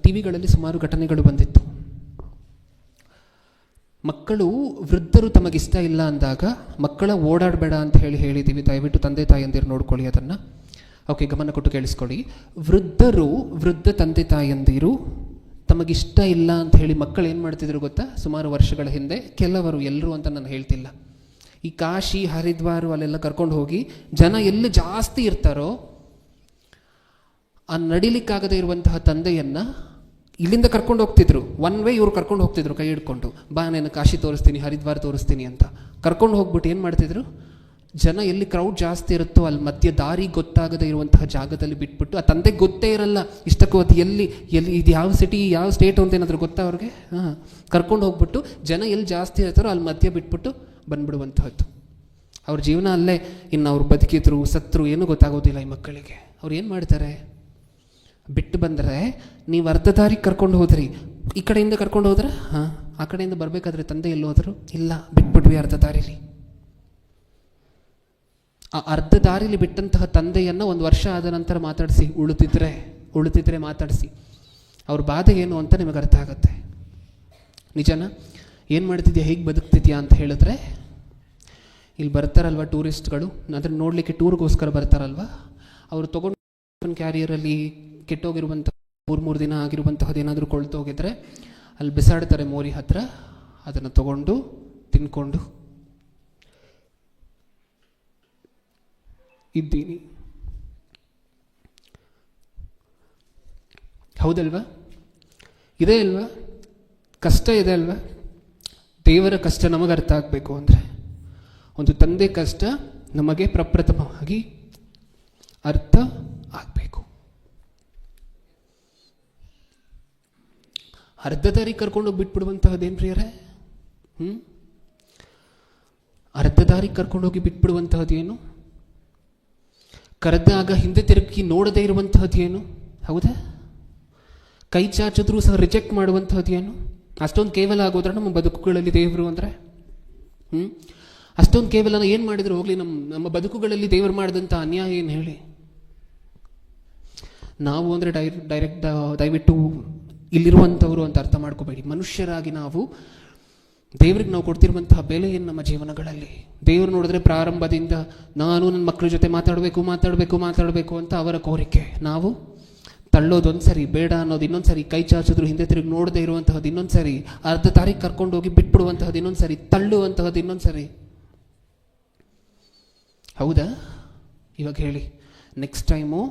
ಟಿವಿಗಳಲ್ಲಿ ಸುಮಾರು ಘಟನೆಗಳು ಬಂದಿತ್ತು. ಮಕ್ಕಳು ವೃದ್ಧರು ತಮಗಿಷ್ಟ ಇಲ್ಲ ಅಂದಾಗ ಮಕ್ಕಳ ಓಡಾಡಬೇಡ ಅಂತ ಹೇಳಿದ್ದೀವಿ. ದಯವಿಟ್ಟು ತಂದೆ ತಾಯಂದಿರು ನೋಡ್ಕೊಳ್ಳಿ ಅದನ್ನು. ಓಕೆ, ಗಮನ ಕೊಟ್ಟು ಕೇಳಿಸ್ಕೊಳ್ಳಿ. ವೃದ್ಧ ತಂದೆ ತಾಯಂದಿರು ತಮಗಿಷ್ಟ ಇಲ್ಲ ಅಂತ ಹೇಳಿ ಮಕ್ಕಳು ಏನು ಮಾಡ್ತಿದ್ರು ಗೊತ್ತಾ? ಸುಮಾರು ವರ್ಷಗಳ ಹಿಂದೆ ಕೆಲವರು, ಎಲ್ಲರೂ ಅಂತ ನಾನು ಹೇಳ್ತಿಲ್ಲ, ಈ ಕಾಶಿ ಹರಿದ್ವಾರ ಅಲ್ಲೆಲ್ಲ ಕರ್ಕೊಂಡು ಹೋಗಿ ಜನ ಎಲ್ಲಿ ಜಾಸ್ತಿ ಇರ್ತಾರೋ ಆ ನಡಿಲಿಕ್ಕಾಗದೇ ಇರುವಂತಹ ತಂದೆಯನ್ನು ಇಲ್ಲಿಂದ ಕರ್ಕೊಂಡು ಹೋಗ್ತಿದ್ರು. ಒನ್ ವೇ ಇವ್ರು ಕರ್ಕೊಂಡು ಹೋಗ್ತಿದ್ರು ಕೈ ಹಿಡ್ಕೊಂಡು, ಬಾ ನಾನು ಕಾಶಿ ತೋರಿಸ್ತೀನಿ, ಹರಿದ್ವಾರ ತೋರಿಸ್ತೀನಿ ಅಂತ ಕರ್ಕೊಂಡು ಹೋಗ್ಬಿಟ್ಟು ಏನು ಮಾಡ್ತಿದ್ರು? ಜನ ಎಲ್ಲಿ ಕ್ರೌಡ್ ಜಾಸ್ತಿ ಇರುತ್ತೋ ಅಲ್ಲಿ ಮಧ್ಯ ದಾರಿ ಗೊತ್ತಾಗದೇ ಇರುವಂತಹ ಜಾಗದಲ್ಲಿ ಬಿಟ್ಬಿಟ್ಟು, ಆ ತಂದೆಗೆ ಗೊತ್ತೇ ಇರಲ್ಲ ಇಷ್ಟಕ್ಕೂ ಅದು ಎಲ್ಲಿ ಇದು ಯಾವ ಸಿಟಿ ಯಾವ ಸ್ಟೇಟ್ ಅಂತ ಏನಾದರೂ ಗೊತ್ತಾ ಅವ್ರಿಗೆ? ಕರ್ಕೊಂಡು ಹೋಗ್ಬಿಟ್ಟು ಜನ ಎಲ್ಲಿ ಜಾಸ್ತಿ ಇರ್ತಾರೋ ಅಲ್ಲಿ ಮಧ್ಯ ಬಿಟ್ಬಿಟ್ಟು ಬಂದ್ಬಿಡುವಂತಹದ್ದು. ಅವ್ರ ಜೀವನ ಅಲ್ಲೇ. ಇನ್ನು ಅವ್ರು ಬದುಕಿದ್ರು ಸತ್ರು ಏನೂ ಗೊತ್ತಾಗೋದಿಲ್ಲ ಈ ಮಕ್ಕಳಿಗೆ. ಅವ್ರು ಏನು ಮಾಡ್ತಾರೆ? ಬಿಟ್ಟು ಬಂದರೆ, ನೀವು ಅರ್ಧ ದಾರಿಗೆ ಕರ್ಕೊಂಡು ಹೋದ್ರಿ, ಈ ಕಡೆಯಿಂದ ಕರ್ಕೊಂಡು ಹೋದ್ರೆ ಆ ಕಡೆಯಿಂದ ಬರಬೇಕಾದ್ರೆ ತಂದೆ ಎಲ್ಲಿ ಹೋದರು? ಇಲ್ಲ, ಬಿಟ್ಬಿಟ್ವಿ ಅರ್ಧ ದಾರಿಲಿ. ಆ ಅರ್ಧ ದಾರಿಲಿ ಬಿಟ್ಟಂತಹ ತಂದೆಯನ್ನು 1 ವರ್ಷ ಆದ ನಂತರ ಮಾತಾಡಿಸಿ, ಉಳಿತಿದ್ರೆ ಮಾತಾಡಿಸಿ, ಅವ್ರ ಬಾಧೆ ಏನು ಅಂತ ನಿಮಗೆ ಅರ್ಥ ಆಗುತ್ತೆ. ನಿಜನಾ? ಏನು ಮಾಡ್ತಿದ್ಯಾ, ಹೇಗೆ ಬದುಕ್ತಿದ್ಯಾ ಅಂತ ಹೇಳಿದ್ರೆ, ಇಲ್ಲಿ ಬರ್ತಾರಲ್ವ ಟೂರಿಸ್ಟ್ಗಳು, ಅದನ್ನು ನೋಡಲಿಕ್ಕೆ ಟೂರ್ಗೋಸ್ಕರ ಬರ್ತಾರಲ್ವ, ಅವರು ತೊಗೊಂಡು ಕ್ಯಾರಿಯರಲ್ಲಿ ಕೆಟ್ಟೋಗಿರುವಂಥ 3 ದಿನ ಆಗಿರುವಂತಹದ್ದು ಏನಾದರೂ ಕೊಳ್ತೋಗಿದ್ರೆ ಅಲ್ಲಿ ಬಿಸಾಡ್ತಾರೆ ಮೋರಿ ಹತ್ರ. ಅದನ್ನು ತಗೊಂಡು ತಿನ್ಕೊಂಡು ಇದ್ದೀನಿ. ಹೌದಲ್ವಾ? ಇದೆ ಅಲ್ವಾ? ಕಷ್ಟ ಇದೆ ಅಲ್ವಾ? ದೇವರ ಕಷ್ಟ ನಮಗೆ ಅರ್ಥ ಆಗಬೇಕು ಅಂದರೆ, ಒಂದು ತಂದೆ ಕಷ್ಟ ನಮಗೆ ಪ್ರಪ್ರಥಮವಾಗಿ ಅರ್ಥ ಆಗಬೇಕು. ಅರ್ಧ ದಾರಿ ಕರ್ಕೊಂಡೋಗಿ ಬಿಟ್ಬಿಡುವಂತಹದ್ದೇನು ಪ್ರಿಯರೇ? ಅರ್ಧ ದಾರಿ ಕರ್ಕೊಂಡೋಗಿ ಬಿಟ್ಬಿಡುವಂತಹದ್ದೇನು? ಕರೆದಾಗ ಹಿಂದೆ ತಿರುಗಿ ನೋಡದೇ ಇರುವಂತಹದ್ದೇನು? ಹೌದಾ? ಕೈ ಚಾಚಿದ್ರೂ ಸಹ ರಿಜೆಕ್ಟ್ ಮಾಡುವಂತಹದ್ದೇನು? ಅಷ್ಟೊಂದು ಕೇವಲ ಆಗೋದ್ರ ನಮ್ಮ ಬದುಕುಗಳಲ್ಲಿ ದೇವರು ಅಂದರೆ? ಅಷ್ಟೊಂದು ಕೇವಲ ಏನು ಮಾಡಿದ್ರು ಹೋಗ್ಲಿ, ನಮ್ಮ ಬದುಕುಗಳಲ್ಲಿ ದೇವರು ಮಾಡಿದಂಥ ಅನ್ಯಾಯ ಏನು ಹೇಳಿ? ನಾವು ಅಂದರೆ ದಯವಿಟ್ಟು ಇಲ್ಲಿರುವಂಥವ್ರು ಅಂತ ಅರ್ಥ ಮಾಡ್ಕೋಬೇಡಿ. ಮನುಷ್ಯರಾಗಿ ನಾವು ದೇವ್ರಿಗೆ ನಾವು ಕೊಡ್ತಿರುವಂತಹ ಬೆಲೆ ಏನು ನಮ್ಮ ಜೀವನಗಳಲ್ಲಿ? ದೇವರು ನೋಡಿದ್ರೆ ಪ್ರಾರಂಭದಿಂದ ನಾನು ನನ್ನ ಮಕ್ಕಳ ಜೊತೆ ಮಾತಾಡಬೇಕು ಅಂತ ಅವರ ಕೋರಿಕೆ. ನಾವು ತಳ್ಳೋದೊಂದು ಸರಿ, ಬೇಡ ಅನ್ನೋದು ಇನ್ನೊಂದು ಸರಿ, ಕೈ ಚಾಚಿದ್ರು ಹಿಂದೆ ತಿರುಗಿ ನೋಡದೇ ಇರುವಂತಹದ್ದು ಇನ್ನೊಂದು ಸರಿ, ಅರ್ಧ ತಾರೀಕು ಕರ್ಕೊಂಡು ಹೋಗಿ ಬಿಟ್ಬಿಡುವಂತಹದ್ದು ಇನ್ನೊಂದು ಸರಿ, ತಳ್ಳುವಂತಹದ್ದು ಇನ್ನೊಂದು ಸರಿ. ಹೌದಾ? ಇವಾಗ ಹೇಳಿ, ನೆಕ್ಸ್ಟ್ ಟೈಮು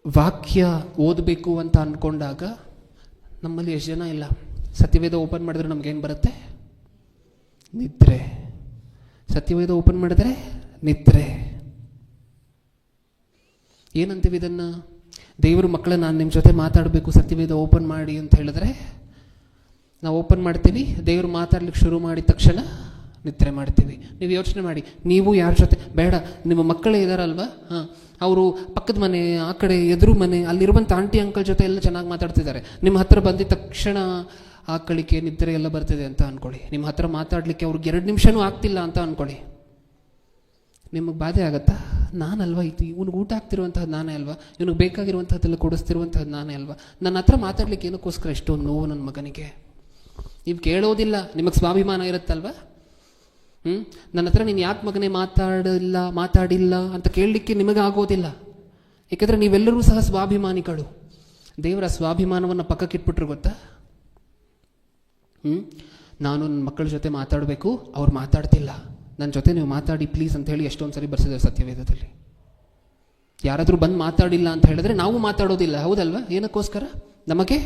ವಾಕ್ಯ ಓದಬೇಕು ಅಂತ ಅಂದ್ಕೊಂಡಾಗ ನಮ್ಮಲ್ಲಿ ಎಷ್ಟು ಜನ ಇಲ್ಲ? ಸತ್ಯವೇದ ಓಪನ್ ಮಾಡಿದ್ರೆ ನಮಗೇನು ಬರುತ್ತೆ? ನಿದ್ರೆ. ಸತ್ಯವೇದ ಓಪನ್ ಮಾಡಿದ್ರೆ ನಿದ್ರೆ. ಏನಂತೀವಿ ಇದನ್ನು? ದೇವರು ಮಕ್ಕಳ ನಾನು ನಿಮ್ಮ ಜೊತೆ ಮಾತಾಡಬೇಕು, ಸತ್ಯವೇದ ಓಪನ್ ಮಾಡಿ ಅಂತ ಹೇಳಿದ್ರೆ ನಾವು ಓಪನ್ ಮಾಡ್ತೀವಿ. ದೇವರು ಮಾತಾಡ್ಲಿಕ್ಕೆ ಶುರು ಮಾಡಿದ ತಕ್ಷಣ ನಿದ್ರೆ ಮಾಡ್ತೀವಿ. ನೀವು ಯೋಚನೆ ಮಾಡಿ, ನೀವು ಯಾರ ಜೊತೆ ಬೇಡ, ನಿಮ್ಮ ಮಕ್ಕಳೇ ಇದ್ದಾರಲ್ವ, ಅವರು ಪಕ್ಕದ ಮನೆ, ಆ ಕಡೆ ಎದುರು ಮನೆ, ಅಲ್ಲಿರುವಂಥ ಆಂಟಿ ಅಂಕಲ್ ಜೊತೆ ಎಲ್ಲ ಚೆನ್ನಾಗಿ ಮಾತಾಡ್ತಿದ್ದಾರೆ. ನಿಮ್ಮ ಹತ್ರ ಬಂದಿದ್ದ ತಕ್ಷಣ ಆಕಳಿಕೆ ನಿದ್ರೆ ಎಲ್ಲ ಬರ್ತಿದೆ ಅಂತ ಅಂದ್ಕೊಳ್ಳಿ. ನಿಮ್ಮ ಹತ್ರ ಮಾತಾಡಲಿಕ್ಕೆ ಅವ್ರಿಗೆ 2 ನಿಮಿಷನೂ ಆಗ್ತಿಲ್ಲ ಅಂತ ಅಂದ್ಕೊಳ್ಳಿ. ನಿಮಗೆ ಬಾಧೆ ಆಗತ್ತಾ? ನಾನಲ್ವಾ ಇದು ಇವನಿಗೆ ಊಟ ಆಗ್ತಿರುವಂಥದ್ದು ನಾನೇ ಅಲ್ವಾ, ಇವನಿಗೆ ಬೇಕಾಗಿರುವಂಥದ್ದೆಲ್ಲ ಕೊಡಿಸ್ತಿರುವಂಥದ್ದು ನಾನೇ ಅಲ್ವಾ, ನನ್ನ ಹತ್ರ ಮಾತಾಡ್ಲಿಕ್ಕೆ ಏನಕ್ಕೋಸ್ಕರ ಎಷ್ಟೊಂದು ನೋವು ನನ್ನ ಮಗನಿಗೆ. ನೀವು ಕೇಳೋದಿಲ್ಲ, ನಿಮಗೆ ಸ್ವಾಭಿಮಾನ ಇರುತ್ತಲ್ವ. ನನ್ನ ಹತ್ರ ನೀನು ಯಾಕೆ ಮಗನೇ ಮಾತಾಡಿಲ್ಲ ಅಂತ ಕೇಳಲಿಕ್ಕೆ ನಿಮಗೆ ಆಗೋದಿಲ್ಲ. ಏಕೆಂದರೆ ನೀವೆಲ್ಲರೂ ಸಹ ಸ್ವಾಭಿಮಾನಿಗಳು. ದೇವರ ಸ್ವಾಭಿಮಾನವನ್ನು ಪಕ್ಕಕ್ಕಿಟ್ಬಿಟ್ರು ಗೊತ್ತಾ. ನಾನು ನನ್ನ ಮಕ್ಕಳ ಜೊತೆ ಮಾತಾಡಬೇಕು, ಅವ್ರು ಮಾತಾಡ್ತಿಲ್ಲ, ನನ್ನ ಜೊತೆ ನೀವು ಮಾತಾಡಿ ಪ್ಲೀಸ್ ಅಂತ ಹೇಳಿ ಎಷ್ಟೊಂದು ಸರಿ ಬರ್ಸಿದ್ದಾರೆ ಸತ್ಯವೇದದಲ್ಲಿ. ಯಾರಾದರೂ ಬಂದು ಮಾತಾಡಿಲ್ಲ ಅಂತ ಹೇಳಿದ್ರೆ ನಾವು ಮಾತಾಡೋದಿಲ್ಲ, ಹೌದಲ್ವಾ? ಏನಕ್ಕೋಸ್ಕರ? ನಮಗೆ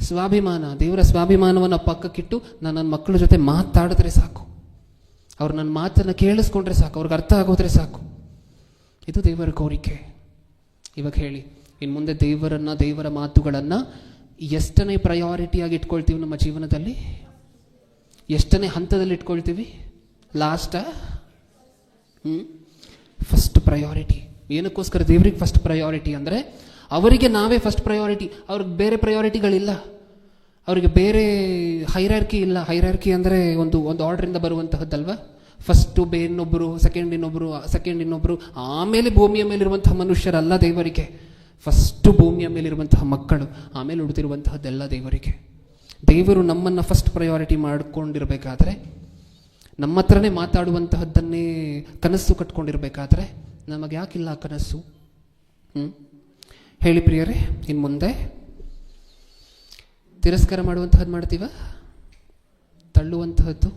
ಸ್ವಾಭಿಮಾನ. ದೇವರ ಸ್ವಾಭಿಮಾನವನ್ನು ಪಕ್ಕಕ್ಕಿಟ್ಟು ನಾನು ನನ್ನ ಮಕ್ಕಳ ಜೊತೆ ಮಾತಾಡಿದ್ರೆ ಸಾಕು, ಅವ್ರು ನನ್ನ ಮಾತನ್ನು ಕೇಳಿಸ್ಕೊಂಡ್ರೆ ಸಾಕು, ಅವ್ರಿಗೆ ಅರ್ಥ ಆಗೋದ್ರೆ ಸಾಕು. ಇದು ದೇವರ ಕೋರಿಕೆ. ಇವಾಗ ಹೇಳಿ, ಇನ್ನು ಮುಂದೆ ದೇವರ ಮಾತುಗಳನ್ನು ಎಷ್ಟನೇ ಪ್ರಯಾರಿಟಿಯಾಗಿ ಇಟ್ಕೊಳ್ತೀವಿ ನಮ್ಮ ಜೀವನದಲ್ಲಿ? ಎಷ್ಟನೇ ಹಂತದಲ್ಲಿ ಇಟ್ಕೊಳ್ತೀವಿ? ಲಾಸ್ಟಾ? First priority. ಏನಕ್ಕೋಸ್ಕರ ದೇವರಿಗೆ ಫಸ್ಟ್ ಪ್ರಯಾರಿಟಿ ಅಂದರೆ ಅವರಿಗೆ ನಾವೇ ಫಸ್ಟ್ ಪ್ರಯಾರಿಟಿ. ಅವ್ರಿಗೆ ಬೇರೆ ಪ್ರಯಾರಿಟಿಗಳಿಲ್ಲ, ಅವರಿಗೆ ಬೇರೆ ಹೈರಾರ್ಕಿ ಇಲ್ಲ. ಹೈರಾರ್ಕಿ ಅಂದರೆ ಒಂದು ಆರ್ಡ್ರಿಂದ ಬರುವಂತಹದ್ದಲ್ವ. ಫಸ್ಟು ಇನ್ನೊಬ್ಬರು, ಸೆಕೆಂಡ್ ಇನ್ನೊಬ್ಬರು, ಆಮೇಲೆ ಭೂಮಿಯ ಮೇಲಿರುವಂತಹ ಮನುಷ್ಯರಲ್ಲ ದೇವರಿಗೆ. ಫಸ್ಟು ಭೂಮಿಯ ಮೇಲಿರುವಂತಹ ಮಕ್ಕಳು, ಆಮೇಲೆ ಉಳಿದಿರುವಂತಹದ್ದೆಲ್ಲ ದೇವರಿಗೆ. ದೇವರು ನಮ್ಮನ್ನು ಫಸ್ಟ್ ಪ್ರಯಾರಿಟಿ ಮಾಡಿಕೊಂಡಿರಬೇಕಾದ್ರೆ, ನಮ್ಮ ಹತ್ರನೇ ಮಾತಾಡುವಂತಹದ್ದನ್ನೇ ಕನಸು ಕಟ್ಕೊಂಡಿರ್ಬೇಕಾದ್ರೆ ನಮಗೆ ಯಾಕಿಲ್ಲ ಆ ಕನಸು? ಹೇಳಿ ಪ್ರಿಯರೇ, ಇನ್ನು ಮುಂದೆ ತಿರಸ್ಕಾರ ಮಾಡುವಂತಹದ್ದು ಮಾಡ್ತೀವ, ತಳ್ಳುವಂತಹದ್ದು,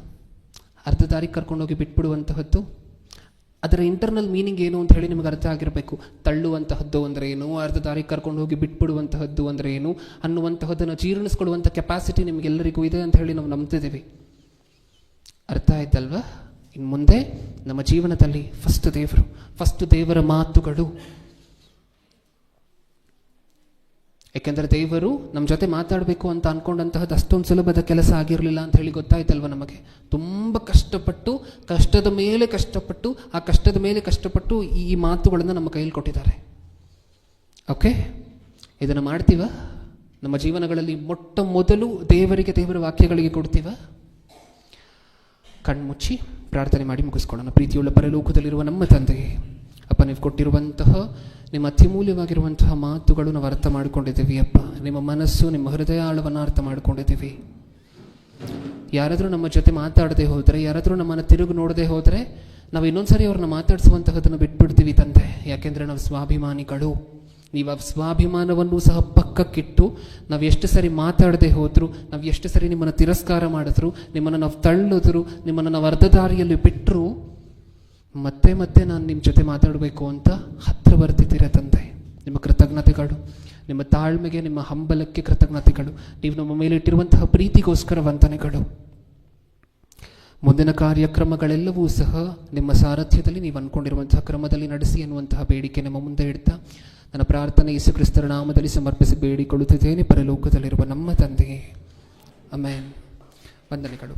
ಅರ್ಧ ದಾರಿ ಕರ್ಕೊಂಡೋಗಿ ಬಿಟ್ಬಿಡುವಂತಹದ್ದು. ಅದರ ಇಂಟರ್ನಲ್ ಮೀನಿಂಗ್ ಏನು ಅಂತ ಹೇಳಿ ನಿಮಗೆ ಅರ್ಥ ಆಗಿರಬೇಕು. ತಳ್ಳುವಂತಹದ್ದು ಅಂದರೆ ಏನು, ಅರ್ಧ ದಾರಿ ಕರ್ಕೊಂಡು ಹೋಗಿ ಬಿಟ್ಬಿಡುವಂತಹದ್ದು ಅಂದರೆ ಏನು ಅನ್ನುವಂತಹದ್ದನ್ನು ಜೀರ್ಣಿಸ್ಕೊಳ್ಳುವಂಥ ಕೆಪಾಸಿಟಿ ನಿಮಗೆಲ್ಲರಿಗೂ ಇದೆ ಅಂತ ಹೇಳಿ ನಾವು ನಂಬ್ತಿದ್ದೀವಿ. ಅರ್ಥ ಆಯ್ತಲ್ವಾ? ಇನ್ನು ಮುಂದೆ ನಮ್ಮ ಜೀವನದಲ್ಲಿ ಫಸ್ಟ್ ದೇವರ ಮಾತುಗಳು. ಯಾಕೆಂದರೆ ದೇವರು ನಮ್ಮ ಜೊತೆ ಮಾತಾಡಬೇಕು ಅಂತ ಅಂದ್ಕೊಂಡಂತಹದ್ದು ಅಷ್ಟೊಂದು ಸುಲಭದ ಕೆಲಸ ಆಗಿರಲಿಲ್ಲ ಅಂತ ಹೇಳಿ ಗೊತ್ತಾಯ್ತಲ್ವ ನಮಗೆ. ತುಂಬ ಕಷ್ಟಪಟ್ಟು, ಕಷ್ಟದ ಮೇಲೆ ಕಷ್ಟಪಟ್ಟು ಈ ಮಾತುಗಳನ್ನು ನಮ್ಮ ಕೈಯಲ್ಲಿ ಕೊಟ್ಟಿದ್ದಾರೆ. ಓಕೆ, ಇದನ್ನು ಮಾಡ್ತೀವ? ನಮ್ಮ ಜೀವನಗಳಲ್ಲಿ ಮೊಟ್ಟ ಮೊದಲು ದೇವರ ವಾಕ್ಯಗಳಿಗೆ ಕೊಡ್ತೀವ? ಕಣ್ಮುಚ್ಚಿ ಪ್ರಾರ್ಥನೆ ಮಾಡಿ ಮುಗಿಸ್ಕೊಳ್ಳೋಣ. ಪ್ರೀತಿಯುಳ್ಳ ಪರಲೋಕದಲ್ಲಿರುವ ನಮ್ಮ ತಂದೆಯೇ, ಅಪ್ಪ, ನೀವು ಕೊಟ್ಟಿರುವಂತಹ ನಿಮ್ಮ ಅತ್ಯಮೂಲ್ಯವಾಗಿರುವಂತಹ ಮಾತುಗಳು ನಾವು ಅರ್ಥ ಮಾಡ್ಕೊಂಡಿದ್ದೀವಿ. ಅಪ್ಪ, ನಿಮ್ಮ ಮನಸ್ಸು, ನಿಮ್ಮ ಹೃದಯ ಆಳವನ್ನು ಅರ್ಥ ಮಾಡ್ಕೊಂಡಿದ್ದೀವಿ. ಯಾರಾದರೂ ನಮ್ಮ ಜೊತೆ ಮಾತಾಡದೆ ಹೋದರೆ, ಯಾರಾದರೂ ನಮ್ಮನ್ನು ತಿರುಗಿ ನೋಡದೆ ಹೋದರೆ, ನಾವು ಇನ್ನೊಂದ್ಸರಿ ಅವ್ರನ್ನ ಮಾತಾಡಿಸುವಂತಹದನ್ನು ಬಿಟ್ಬಿಡ್ತೀವಿ ತಂದೆ. ಯಾಕೆಂದರೆ ನಾವು ಸ್ವಾಭಿಮಾನಿಗಳು. ನೀವು ಆ ಸ್ವಾಭಿಮಾನವನ್ನು ಸಹ ಪಕ್ಕಕ್ಕಿಟ್ಟು ನಾವು ಎಷ್ಟು ಸರಿ ಮಾತಾಡದೆ ಹೋದ್ರು, ನಾವು ಎಷ್ಟು ಸರಿ ನಿಮ್ಮನ್ನು ತಿರಸ್ಕಾರ ಮಾಡಿದ್ರು, ನಿಮ್ಮನ್ನು ನಾವು ತಳ್ಳಿದ್ರು, ನಿಮ್ಮನ್ನು ನಾವು ಅರ್ಧ ದಾರಿಯಲ್ಲಿ ಬಿಟ್ಟರು, ಮತ್ತೆ ನಾನು ನಿಮ್ಮ ಜೊತೆ ಮಾತಾಡಬೇಕು ಅಂತ ಹತ್ರ ಬರ್ತಿದ್ದೀರ ತಂದೆ. ನಿಮ್ಮ ಕೃತಜ್ಞತೆಗಳು, ನಿಮ್ಮ ತಾಳ್ಮೆಗೆ, ನಿಮ್ಮ ಹಂಬಲಕ್ಕೆ ಕೃತಜ್ಞತೆಗಳು. ನೀವು ನಮ್ಮ ಮೇಲೆ ಇಟ್ಟಿರುವಂತಹ ಪ್ರೀತಿಗೋಸ್ಕರ ವಂದನೆಗಳು. ಮುಂದಿನ ಕಾರ್ಯಕ್ರಮಗಳೆಲ್ಲವೂ ಸಹ ನಿಮ್ಮ ಸಾರಥ್ಯದಲ್ಲಿ ನೀವು ಅಂದ್ಕೊಂಡಿರುವಂತಹ ಕ್ರಮದಲ್ಲಿ ನಡೆಸಿ ಎನ್ನುವಂತಹ ಬೇಡಿಕೆ ನಮ್ಮ ಮುಂದೆ ಇಡ್ತಾ ನನ್ನ ಪ್ರಾರ್ಥನೆ ಯೇಸು ಕ್ರಿಸ್ತರ ನಾಮದಲ್ಲಿ ಸಮರ್ಪಿಸಿ ಬೇಡಿಕೊಳ್ಳುತ್ತಿದ್ದೇನೆ, ಪರಲೋಕದಲ್ಲಿರುವ ನಮ್ಮ ತಂದೆಯೇ. ಆಮೆನ್. ವಂದನೆಗಳು.